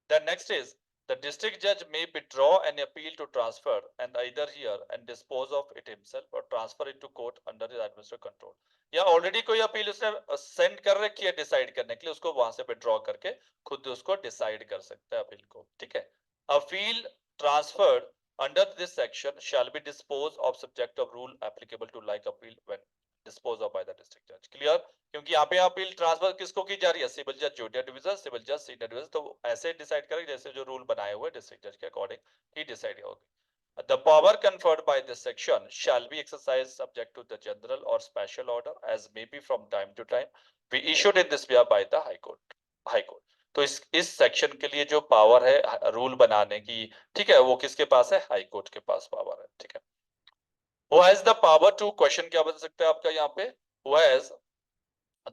The next is the district judge may withdraw an appeal to transfer and either hear and dispose of it himself or transfer it to court under his administrative control। या already कोई appeal उसने send कर रखी है decide करने के लिए, उसको वहां से विड्रॉ करके खुद उसको डिसाइड कर सकता है अपील को। ठीक है, appeal transferred under this section shall be dispose of subject of rule applicable to like appeal when dispose of by the district जज। क्लियर, क्योंकि यहाँ पे अपील ट्रांसफर किसको की जा रही है, सिविल जज जूनियर डिवीजन सिविल जज सीनियर डिवीजन, तो ऐसे डिसाइड करेंगे जैसे जो रूल बनाए हुए डिस्ट्रिक्ट जज के अकॉर्डिंग ही डिसाइड होगी। The power conferred by this section shall be exercised subject to the general or special order as may be from time to time be issued in this way by the High Court। High Court तो इस section के लिए जो power है rule बनाने की, ठीक है, वो किसके पास है, हाई कोर्ट के पास पावर है। ठीक है, who has the power to, question क्या बन सकता है आपका यहाँ पे, who has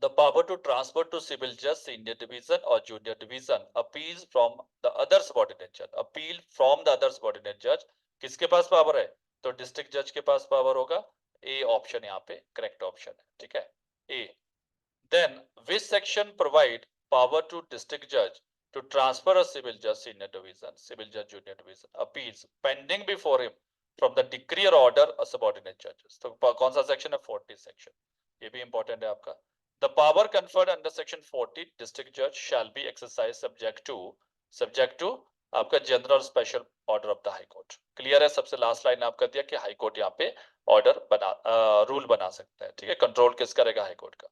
the power to transfer to civil judge senior division or junior division appeals from the other subordinate judge। appeal from the other subordinate judge किसके पास power है, तो डिस्ट्रिक्ट जज के पास पावर होगा। ए ऑप्शन यहाँ पे करेक्ट ऑप्शन है। ठीक है, ए। then which section provide power to district judge to transfer a civil judge senior division civil judge junior division appeals pending before him from the decree or order of subordinate judges। तो कौन सा section है, 40 section, ये भी important है आपका। The power conferred under section 40 district judge shall be exercised subject to आपका general special order of the high court. Clear है, सबसे लास्ट लाइन आपका दिया कि हाई कोर्ट यहाँ पे ऑर्डर रूल बना सकता है। ठीक है, कंट्रोल किस करेगा, हाई कोर्ट का।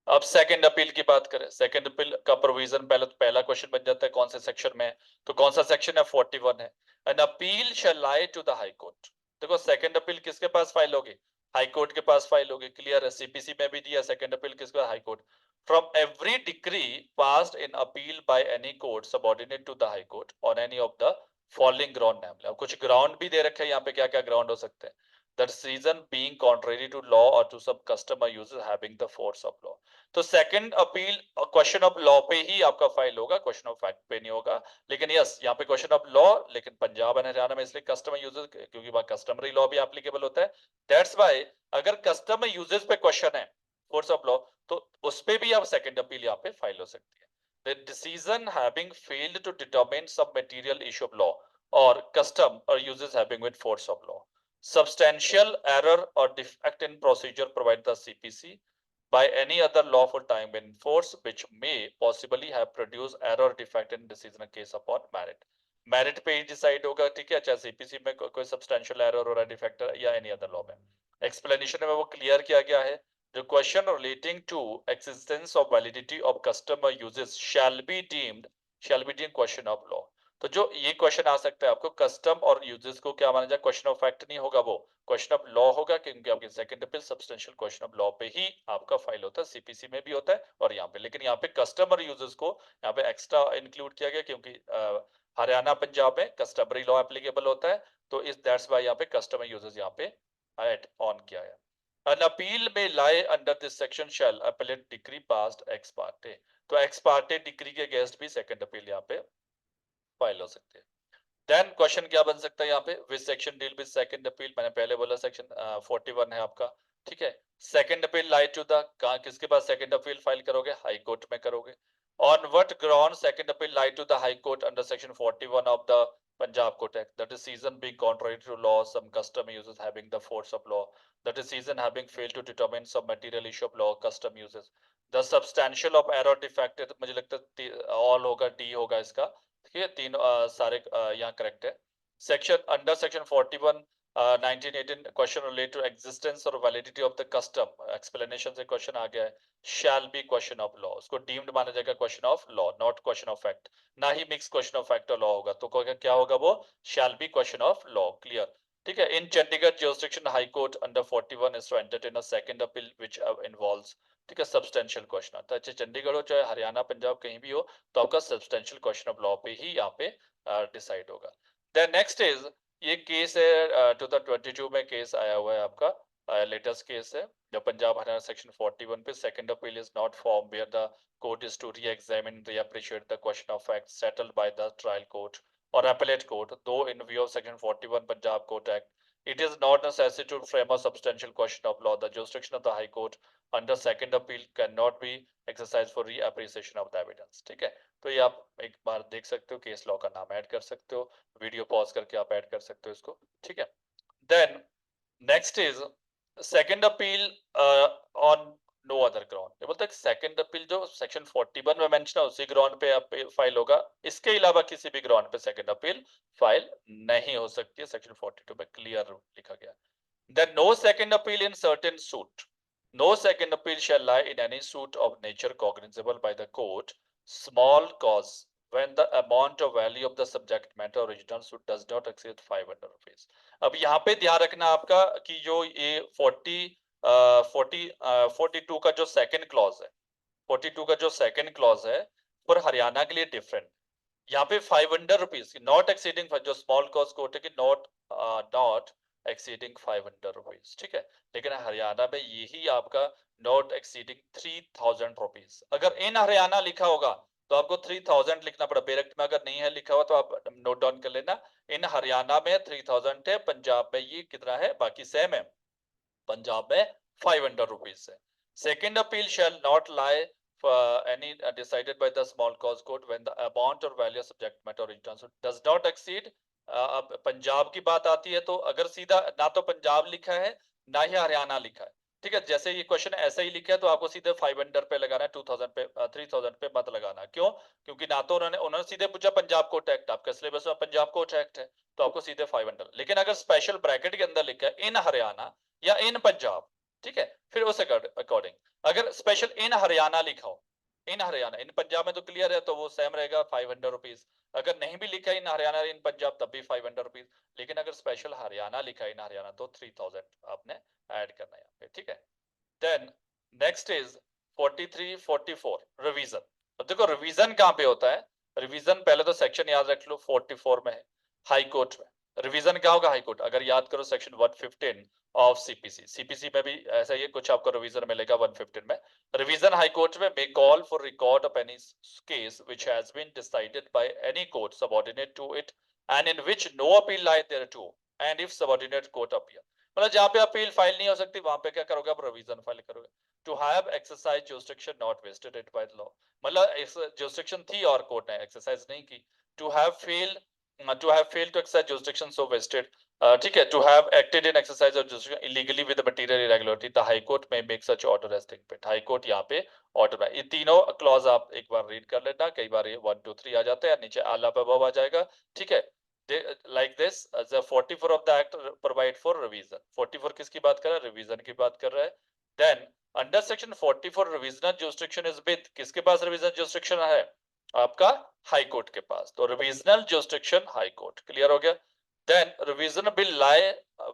अब सेकंड अपील की बात करें, सेकंड अपील का प्रोविजन पहला क्वेश्चन बन जाता है कौन से सेक्शन में, तो कौन सा सेक्शन है, 41 है। An appeal shall lie to the high court. देखो सेकंड अपील किसके पास फाइल होगी, हाई कोर्ट के पास फाइल होगी। क्लियर है, सीपीसी में भी दिया सेकंड अपील किसके पास, high court. From every decree passed in appeal by any court subordinate to the high court on any of the following ground name. कुछ ग्राउंड भी दे रखे हैं यहाँ पे, क्या क्या ग्राउंड हो सकते हैं, that reason being contrary to law or to some custom or uses having the force of law। तो second appeal question of law पे ही आपका फाइल होगा, क्वेश्चन ऑफ फैक्ट पे नहीं होगा। लेकिन यस, यहाँ पे क्वेश्चन ऑफ लॉ, लेकिन पंजाब एंड हरियाणा में इसलिए कस्टमर यूजेस, क्योंकि वहां कस्टमरी लॉ भी एप्लीकेबल होता है। दैट्स व्हाई अगर कस्टमर यूजेस पे क्वेश्चन है फोर्स ऑफ लॉ, तो उस पे भी आप सेकंड अपील यहाँ पे फाइल हो सकती है। The decision having failed to determine some material issue of law और कस्टम और usages having with force of law, substantial error or defect in procedure provide the CPC by any other lawful time in force which may possibly have produced error defect in decision case upon merit। Merit पे ही decide होगा, ठीक है, चाहे CPC में कोई substantial error हो रहा है, डिफेक्ट या एनी अदर लॉ में। एक्सप्लेनेशन में वो क्लियर किया गया है, the question relating to existence of validity of customer uses shall be deemed question of law। तो जो ये क्वेश्चन आ सकता है आपको, कस्टम और यूजेस को क्या माना जाए, क्वेश्चन ऑफ फैक्ट नहीं होगा, वो क्वेश्चन ऑफ लॉ होगा, क्योंकि आपके second appeal substantial question of law पे ही आपका फाइल होता है, सीपीसी में भी होता है और यहाँ पे। लेकिन यहाँ पे कस्टमर यूजेस को यहाँ पे एक्स्ट्रा इंक्लूड किया गया, क्योंकि हरियाणा पंजाब में कस्टमरी लॉ एप्लीकेबल होता है, तो इस दैट्स व्हाई यहाँ पे कस्टमर यूजेस यहाँ पे ऐड ऑन किया है। An appeal may lie under this section shall appellate decree passed ex parte। तो ex parte डिक्री के अगेंस्ट भी सेकंड अपील यहाँ पे फाइल हो सकती है। देन क्वेश्चन क्या बन सकता है यहाँ पे, which section deal with second appeal, मैंने पहले बोला सेक्शन 41 है आपका, ठीक है। Second appeal lie to the, किसके पास सेकंड अपील फाइल करोगे, हाई कोर्ट में करोगे। On what ground second appeal lie to the high court under section 41 of the Punjab Court Act, the decision being contrary to law, some custom uses having the force of law, the decision having failed to determine some material issue of law, custom uses, the substantial of error defected, मुझे लगता है all होगा, D होगा इसका, ठीक है, तीन सारे यहाँ करेक्ट है। Section under section 41 1918 question relate to existence और validity of the custom, explanation से क्वेश्चन आ गया है, shall be question of law, उसको डीम्ड माना जाएगा question of law, not question of fact, ना ही मिक्स क्वेश्चन ऑफ फैक्ट और लॉ होगा, तो क्या होगा वो, shall be question of law, clear, ठीक है। इन Chandigarh jurisdiction high court under 41 is to entertain a second appeal which involves, ठीक है, सब्सटेंशियल क्वेश्चन, तो अच्छा चंडीगढ़ हो चाहे हरियाणा पंजाब कहीं भी हो, तो आपका सब्सटेंशियल क्वेश्चन ऑफ लॉ पे ही यहाँ पे डिसाइड होगा। देन नेक्स्ट इज, ये केस है 2022 में केस आया हुआ है आपका, लेटेस्ट केस है, जो पंजाब हरियाणा सेक्शन 41 पे second appeal is not form where the court is to re-examine re-appreciate the question of fact settled by the trial court और appellate court, though in view of section 41 Punjab Court Act, it is not necessary to frame a substantial question of law. The jurisdiction of the High Court under second appeal cannot be exercised for reappreciation of the evidence। ठीक है, तो ये आप एक बार देख सकते हो, case law का नाम ऐड कर सकते हो, वीडियो पॉज करके आप ऐड कर सकते हो इसको, ठीक है। Then next is second appeal on no other ground, ये बोलते हैं सेकंड अपील जो सेक्शन 41 में मेंशन है उसी ग्राउंड पे आप फाइल होगा, इसके अलावा किसी भी ग्राउंड पे सेकंड अपील फाइल नहीं हो सकती है, सेक्शन 42 में क्लियर लिखा गया। Then no second appeal in certain suit, no second appeal shall lie in any suit of nature cognizable by the court, small cause when the amount of value of the subject matter original suit does not exceed 500 rupees। अब यहाँ पे ध्यान रखना आपका कि जो ये 42 का जो सेकंड क्लॉज है, 42 का जो सेकंड क्लॉज है पर हरियाणा के लिए डिफरेंट, यहाँ पे 500 रुपीज नॉट एक्सीडिंग, जो स्मॉल कॉज कोर्ट है कि नॉट एक्सीडिंग 500 रुपीज, ठीक है। लेकिन हरियाणा में यही आपका नॉट एक्सीडिंग 3000 रुपीज, अगर इन हरियाणा लिखा होगा तो आपको 3000 लिखना पड़ा, डायरेक्ट में अगर नहीं है लिखा हुआ तो आप नोट डाउन कर लेना, इन हरियाणा में 3000 है, पंजाब में ये कितना है, बाकी सेम है, पंजाब में 500 रुपीज है। Second appeal shall not lie any decided by the small cause court when the amount or value of subject matter original does not exceed। अब पंजाब की बात आती है तो अगर सीधा ना तो पंजाब लिखा है ना ही हरियाणा लिखा है, ठीक है, जैसे ये क्वेश्चन ऐसा ही लिखा है तो आपको सीधे 500 पे लगाना है, 2000 पे 3000 पे मत लगाना, क्यों, क्योंकि ना तो उन्होंने सीधे पूछा पंजाब कोर्ट एक्ट, आपका सिलेबस में पंजाब कोर्ट एक्ट है तो आपको सीधे 500, लेकिन अगर स्पेशल ब्रैकेट के अंदर लिखा है इन हरियाणा या इन पंजाब, ठीक है, फिर उस अकॉर्डिंग, अगर स्पेशल इन हरियाणा लिखा हो, इन हरियाणा, इन पंजाब में तो क्लियर है तो वो सेम रहेगा 500 रुपीज, अगर नहीं भी लिखा है इन हरियाणा इन पंजाब तब भी 500 रुपीज, लेकिन अगर स्पेशल हरियाणा लिखा है इन हरियाणा तो 3000 आपने ऐड करना है यहाँ पे, ठीक है। Then next is 43 44 revision. अब देखो रिवीजन कहाँ पे होता है, रिवीजन पहले तो सेक्शन याद रख लो 44 में है, हाई कोर्ट में, रिवीजन क्या होगा? High court. अगर याद करो सेक्शन 115 ऑफ सीपीसी, सीपीसी में भी ऐसा ही कुछ आपको रिवीजन मिलेगा 115 में। रिवीजन हाई कोर्ट में may call for record of any case which has been decided by any court subordinate to it and in which no appeal lie thereto and if subordinate court appeal. मतलब जहां पे appeal file नहीं हो सकती वहां पे क्या करोगे? आप रिवीजन फाइल करोगे। To have exercise jurisdiction not vested it by law, मतलब जुरिसडिक्शन थी और कोर्ट ने एक्सरसाइज नहीं की। To have failed to exercise jurisdiction so vested, ठीक है, to have acted in exercise of jurisdiction illegally with the material irregularity, the high court may make such order as think fit। High court यहाँ पे order है। ये तीनों clause आप एक बार read कर लेना, कई बार ये 1 2 3 आ जाते हैं, नीचे आला पे आ जाएगा, ठीक है। Like this the 44 of the act provide for revision। 44 किसकी बात कर रहा है? रिवीजन की बात कर रहा है। Then under section 44 revisional jurisdiction is with, किसके पास रिवीजनल jurisdiction है? आपका हाई कोर्ट के पास। तो revisional jurisdiction high court, clear हो गया। Then revision will lie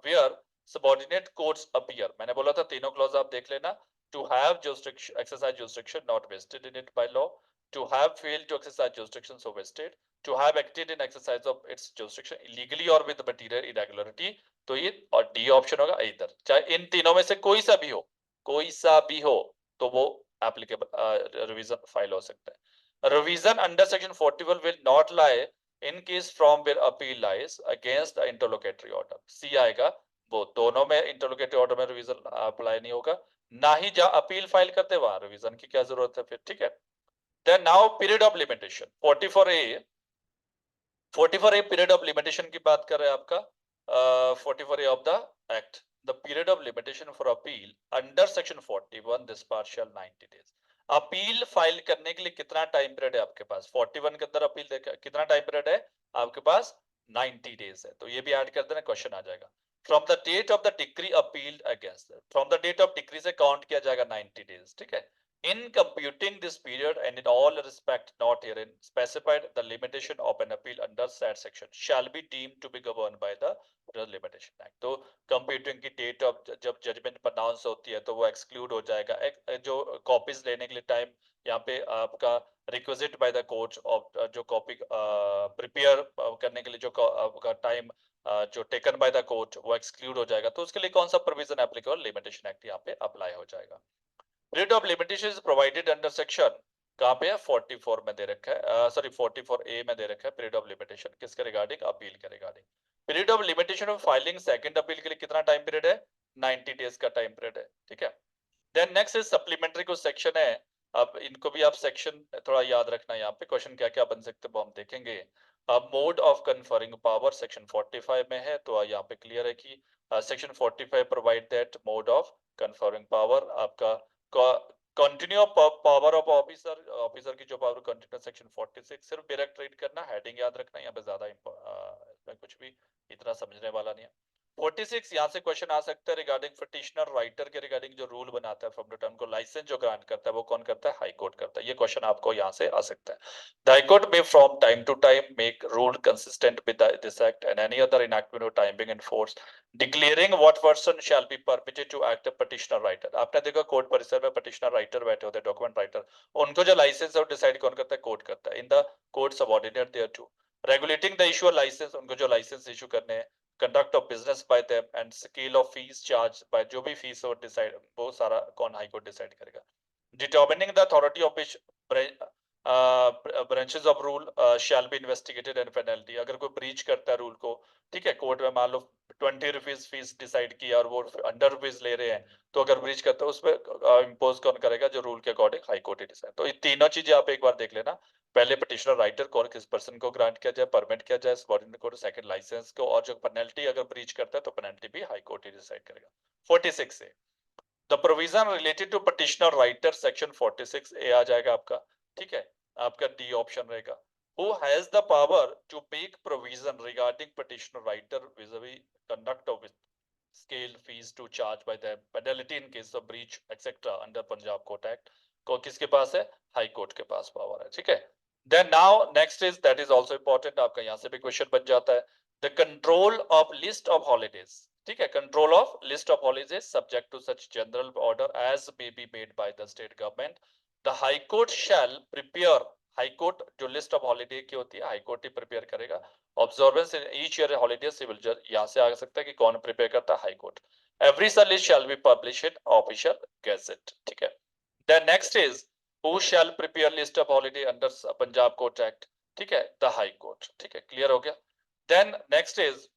where subordinate courts appear, मैंने बोला था तीनों क्लॉज आप देख लेना। To have jurisdiction exercise jurisdiction not vested in it by law, to have failed to exercise jurisdiction so vested, to have acted in exercise of its jurisdiction illegally or with material irregularity। तो ये और D option होगा इधर, चाहे इन तीनों में से कोई सा भी हो, कोई सा भी हो तो वो एप्लीकेबल रिवीजन फाइल हो सकता है। Revision under section 41 will not lie in case from where appeal lies against the interlocutory order। सी आएगा, वो दोनों में interlocutory order में रिवीजन अप्लाई नहीं होगा, ना ही जहां अपील फाइल करते वहां रिवीजन की क्या जरूरत है फिर, ठीक है। Then now period of limitation 44A period of limitation की बात कर रहे हैं आपका 44A of the act. The period of limitation for appeal under section 41 this partial 90 days. Appeal file करने के लिए कितना टाइम पीरियड है आपके पास? 41 के अंदर अपील कितना टाइम पीरियड है आपके पास? 90 डेज है। तो ये भी ऐड कर देना, क्वेश्चन आ जाएगा। From the date of the decree appealed against, from the date of decree से काउंट किया जाएगा 90 डेज, ठीक है। In computing this period and in all respect not herein specified, the limitation of an appeal under said section shall be deemed to be governed by the Limitation Act। तो computing की date of जब judgment pronounce होती है तो वो exclude हो जाएगा। जो copies लेने के लिए time यहाँ पे आपका requisite by the courts of जो copy prepare करने के लिए जो आपका time जो taken by the court वो exclude हो जाएगा। तो उसके लिए कौन सा provision applicable? Limitation Act यहाँ पे apply हो जाएगा। Period of limitation is provided under section कहाँ पे है? 44 में दे रखा है, सॉरी 44A में दे रखा है। पीरियड ऑफ लिमिटेशन किसके रिगार्डिंग? अपील के regarding. Period of limitation of filing second appeal के लिए कितना टाइम पीरियड है? 90 डेज का टाइम पीरियड है, ठीक है। देन नेक्स्ट इज सप्लीमेंट्री, कुछ सेक्शन है, अब इनको भी आप सेक्शन थोड़ा याद रखना। यहाँ पे क्वेश्चन क्या क्या बन सकते हैं वो हम देखेंगे। अब mode of conferring power section 45 में है, तो यहाँ पे क्लियर है कि section 45 provide that mode of conferring power आपका continue power of officer, officer की जो पावर कंटिन्यू सेक्शन 46। सिर्फ डायरेक्ट रीड करना, हेडिंग याद रखना, यहाँ पे ज्यादा इसमें कुछ भी इतना समझने वाला नहीं है। 46 यहाँ से क्वेश्चन आ सकता है रिगार्डिंग पिटिशनर राइटर के रिगार्डिंग जो रूल बनाता है फ्रॉम द टर्म को लाइसेंस जो ग्रांट करता है वो कौन करता है? हाई कोर्ट करता है। ये क्वेश्चन आपको यहाँ से आ सकता है। द हाई कोर्ट में from time to time make rule consistent with this act and any other enactment of time being enforced declaring what person shall be permitted to act a petitioner writer. आपने देखा court परिसर में petitioner writer बैठे होते हैं, document writer, उनको जो licence है वो डिसाइड कौन करता है? कोर्ट करता है। In the court subordinate thereto regulating the issue licence, उनको जो लाइसेंस इशू करने हैं, conduct of business by them and scale of fees charged by, जो भी फीस हो डिसाइड वो सारा कौन हाई कोर्ट डिसाइड करेगा। determining the authority of which branches of rule shall be investigated and penalty, अगर कोई ब्रीच करता है रूल को, ठीक है, कोर्ट में मान लो 20 रुपीज फीस डिसाइड किया और वो 100 रुपीज ले रहे हैं, तो अगर ब्रीच करता है उस पर इम्पोज कौन करेगा? जो रूल के अकॉर्डिंग हाई कोर्ट डिसाइड। तो ये तीनों चीजें आप एक बार देख लेना। पहले पिटिशनर राइटर कौन, किस पर्सन को ग्रांट किया जाए, परमिट किया जाए सबऑर्डिनेट कोर्ट, सेकंड लाइसेंस को, और जो पेनल्टी अगर ब्रीच करता है तो पेनल्टी भी हाई कोर्ट ही डिसाइड करेगा। 46 से the provision related to petitioner writer section 46 A आ जाएगा आपका, ठीक है। आपका डी ऑप्शन रहेगा। Who has the power to make provision regarding petitioner writer vis-a-vis conduct of scale fees to charge by them, penalty in case of breach etc. under Punjab Court Act को किसके पास है? High court के पास power है, ठीक है। Then now next is that is also important, आपका यहाँ से भी क्वेश्चन बन जाता है। The control of list of holidays, ठीक है, control of list of holidays subject to such general order as may be made by the state government, the high court shall prepare high court जो list of holiday की होती है high court ही prepare करेगा। Observance in each year holiday civil जज, यहाँ से आ सकता है कि कौन प्रिपेयर करता है, high court. Every list shall be publish in official gazette, ठीक है। Then next is who shall prepare list of holiday under Punjab court act, ठीक है, द हाई कोर्ट, ठीक है, क्लियर हो गया। Then next is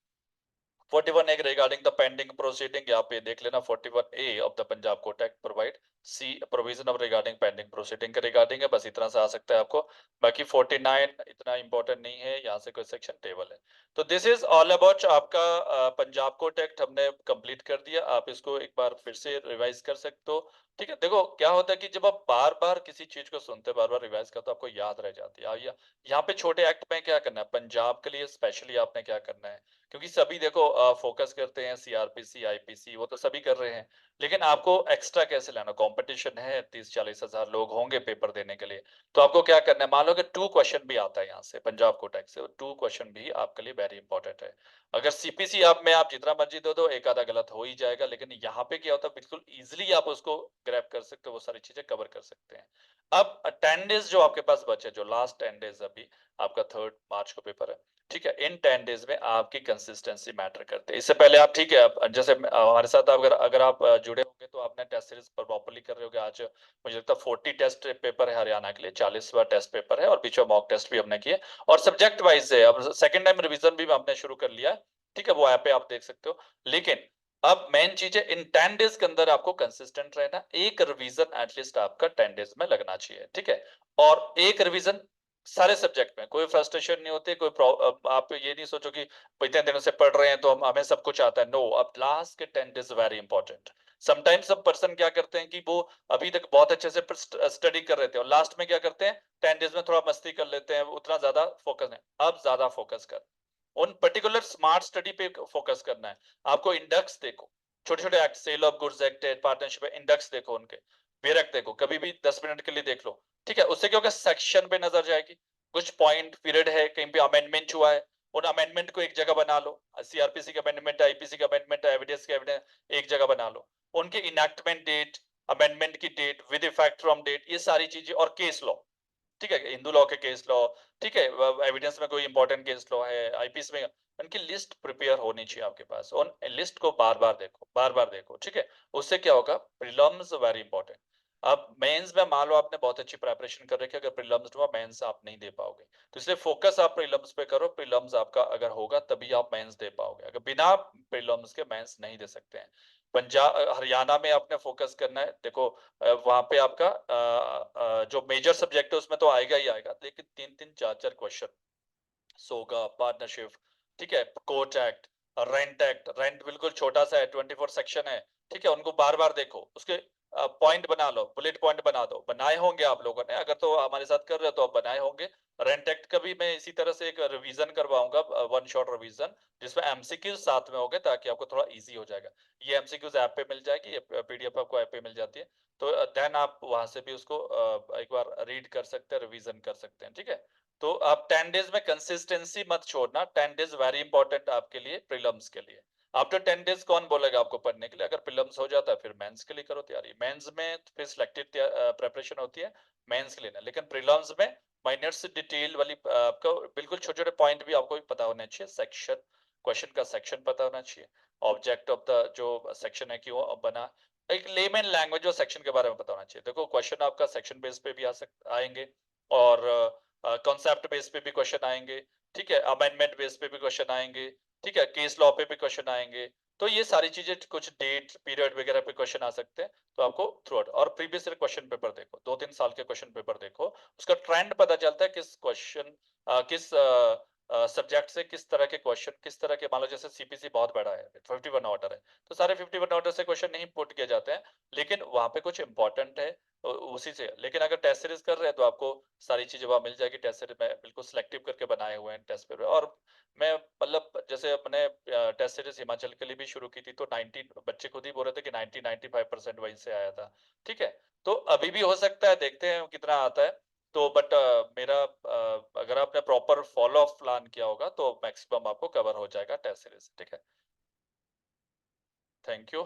41A regarding the pending proceeding, यहाँ पे देख लेना 41A of the Punjab court act provides provision of regarding pending proceeding के रिगार्डिंग है, बस इतना सा आ सकता है आपको। बाकी 49 इतना इंपॉर्टेंट नहीं है, यहाँ से कोई सेक्शन टेबल है। तो दिस इज ऑल अबाउट आपका पंजाब कोर्ट एक्ट हमने कंप्लीट कर दिया। आप इसको एक बार फिर से रिवाइज कर सकते हो, ठीक है। देखो क्या होता है कि जब आप बार बार किसी चीज को सुनते बार बार रिवाइज करते हो आपको याद रह जाती है। यहाँ पे छोटे एक्ट में क्या करना है, पंजाब के लिए स्पेशली आपने क्या करना है, क्योंकि सभी देखो फोकस करते हैं सीआरपीसी आईपीसी, वो तो सभी कर रहे हैं, लेकिन आपको एक्स्ट्रा कैसे लाना, कंपटीशन है, 30-40 हजार लोग होंगे पेपर देने के लिए, तो आपको क्या करना है, मान लो कि 2 क्वेश्चन भी आता है यहाँ से पंजाब कोर्ट एक्ट से, 2 क्वेश्चन भी आपके लिए वेरी इंपॉर्टेंट है। अगर सीपीसी आप में आप जितना मर्जी दो दो एक आधा गलत हो ही जाएगा, लेकिन यहाँ पे क्या होता है बिल्कुल इजिली आप उसको ग्रैब कर सकते हो, वो सारी चीजें कवर कर सकते हैं। अब 10 डेज जो आपके पास बचे, जो लास्ट 10 डेज अभी आपका 3 मार्च को पेपर है, ठीक है, इन 10 डेज में आपकी कंसिस्टेंसी मैटर करते हैं। इससे पहले आप, ठीक है, जैसे हमारे साथ अगर अगर आप जुड़े होंगे तो आपने टेस्ट सीरीज पर प्रॉपर्ली कर रहे होगे। आज मुझे लगता है 40 टेस्ट पेपर है हरियाणा के लिए, 40वां टेस्ट पेपर है, और बीच में मॉक टेस्ट भी हमने किए, और सब्जेक्ट वाइज है। अब सेकंड टाइम रिवीजन भी हमने शुरू कर लिया है, ठीक है, वो ऐप पे आप देख सकते हो। लेकिन अब मेन चीज है इन 10 डेज के अंदर आपको कंसिस्टेंट रहना, एक रिवीजन एटलीस्ट आपका 10 डेज में लगना चाहिए, ठीक है। और एक रिवीजन सारे सब्जेक्ट में, कोई फ्रस्ट्रेशन नहीं होती, आप ये नहीं सोचो कि इतने दिनों से पढ़ रहे हैं तो हमें सब कुछ आता है। नो, अब लास्ट के 10 डेज वेरी इंपॉर्टेंट। समटाइम्स सब पर्सन क्या करते हैं कि वो अभी तक बहुत अच्छे से स्टडी कर रहे थे और लास्ट में क्या करते हैं 10 डेज में थोड़ा मस्ती कर लेते हैं, उतना ज्यादा फोकस नहीं। अब ज्यादा फोकस कर उन पर्टिकुलर स्मार्ट स्टडी पे फोकस करना है। आपको इंडेक्स देखो, छोटे छोटे act, sale of goods act, partnership index देखो, उनके बेरक देखो, कभी भी 10 मिनट के लिए देख लो, ठीक है। उससे क्या होगा, सेक्शन पे नजर जाएगी, कुछ पॉइंट पीरियड है, कहीं पे अमेंडमेंट हुआ है, उन अमेंडमेंट को एक जगह बना लो, सीआरपीसी का अमेंडमेंट है, आईपीसी का अमेंडमेंट है, एविडेंस का एविडेंस, एक जगह बना लो, उनके इनैक्टमेंट डेट, अमेंडमेंट की date with effect from date, ये सारी चीजें, और केस लॉ, ठीक है, हिंदू लॉ के केस लॉ, ठीक है, एविडेंस में कोई इंपॉर्टेंट केस लॉ है, आईपीएस में, उनकी लिस्ट प्रिपेयर होनी चाहिए आपके पास, उन लिस्ट को बार बार देखो, ठीक है। उससे क्या होगा, प्रीलिम्स वेरी इंपॉर्टेंट। अब मेंस में मान लो आपने बहुत अच्छी प्रिपरेशन कर रखी है, अगर प्रीलिम्स हुआ मेंस आप नहीं दे पाओगे, तो इसलिए फोकस आप प्रीलिम्स पे करो, प्रीलिम्स आपका अगर होगा तभी आप मेंस दे पाओगे, अगर बिना प्रीलिम्स के मेंस नहीं दे सकते हैं। पंजाब हरियाणा में आपने फोकस करना है, देखो वहां पे आपका जो मेजर सब्जेक्ट है उसमें तो आएगा ही आएगा, लेकिन 3-3 4-4 क्वेश्चन, सोगा, पार्टनरशिप, ठीक है, कोर्ट एक्ट, रेंट, रेंट बिल्कुल छोटा सा है, 24 सेक्शन है, ठीक है, उनको बार बार देखो, उसके पॉइंट बना लो, बुलेट पॉइंट बना दो, बनाए होंगे आप लोगों ने, अगर तो हमारे साथ कर रहे हो तो आप बनाए होंगे। रेंट एक्ट का भी मैं इसी तरह से एक रिवीजन करवाऊंगा, वन शॉट रिवीजन, जिसमें एमसीक्यूज साथ में होंगे ताकि आपको थोड़ा इजी हो जाएगा। ये एमसीक्यूज ऐप पे मिल जाएगी, पीडीएफ आपको ऐप पे मिल जाती है, तो देन आप वहां से भी उसको एक बार रीड कर सकते हैं, रिवीजन कर सकते हैं, ठीक है। तो आप 10 डेज में कंसिस्टेंसी मत छोड़ना, 10 डेज वेरी इंपॉर्टेंट आपके लिए प्रीलिम्स के लिए। आफ्टर 10 डेज कौन बोलेगा आपको पढ़ने के लिए, अगर प्रीलिम्स हो जाता है फिर मेंस के लिए करो तैयारी, मेंस में फिर सिलेक्टेड प्रिपरेशन होती है मेंस के लिए ना, लेकिन प्रीलिम्स में माइनर्स डिटेल वाली आपको बिल्कुल छोटे छोटे पॉइंट भी आपको पता होने चाहिए, सेक्शन क्वेश्चन का सेक्शन पता होना चाहिए, ऑब्जेक्ट ऑफ द जो सेक्शन है क्यों बना, एक लेमन लैंग्वेज और सेक्शन के बारे में पता होना चाहिए। देखो क्वेश्चन आपका सेक्शन बेस पे भी आएंगे, और कॉन्सेप्ट बेस पे भी क्वेश्चन आएंगे, ठीक है, अमेंडमेंट बेस पे भी क्वेश्चन आएंगे, ठीक है, केस लॉ पे भी क्वेश्चन आएंगे, तो ये सारी चीजें, कुछ डेट पीरियड वगैरह पे क्वेश्चन आ सकते हैं, तो आपको थ्रू आउट और प्रीवियस ईयर क्वेश्चन पेपर देखो, 2-3 साल के क्वेश्चन पेपर देखो, उसका ट्रेंड पता चलता है, किस क्वेश्चन किस सब्जेक्ट से किस तरह के क्वेश्चन, किस तरह के, मान लो जैसे सीपीसी बहुत बड़ा है, 51 ऑर्डर है, तो सारे 51 ऑर्डर से क्वेश्चन नहीं पुट किए जाते हैं, लेकिन वहां पे कुछ इंपॉर्टेंट है उसी से। लेकिन अगर टेस्ट सीरीज कर रहे हैं तो आपको सारी चीजें वहां मिल जाएगी, टेस्ट सीरीज में बिल्कुल सिलेक्टिव करके बनाए हुए हैं टेस्ट पेपर। और मैं मतलब जैसे अपने टेस्ट सीरीज हिमाचल के लिए भी शुरू की थी, तो 90 बच्चे खुद ही बोल रहे थे कि 90-95% वहीं से आया था, ठीक है। तो अभी भी हो सकता है, देखते हैं कितना आता है, तो बट मेरा अगर आपने प्रॉपर फॉलो ऑफ प्लान किया होगा तो मैक्सिमम आपको कवर हो जाएगा टेस्ट सीरीज, ठीक है। Thank you.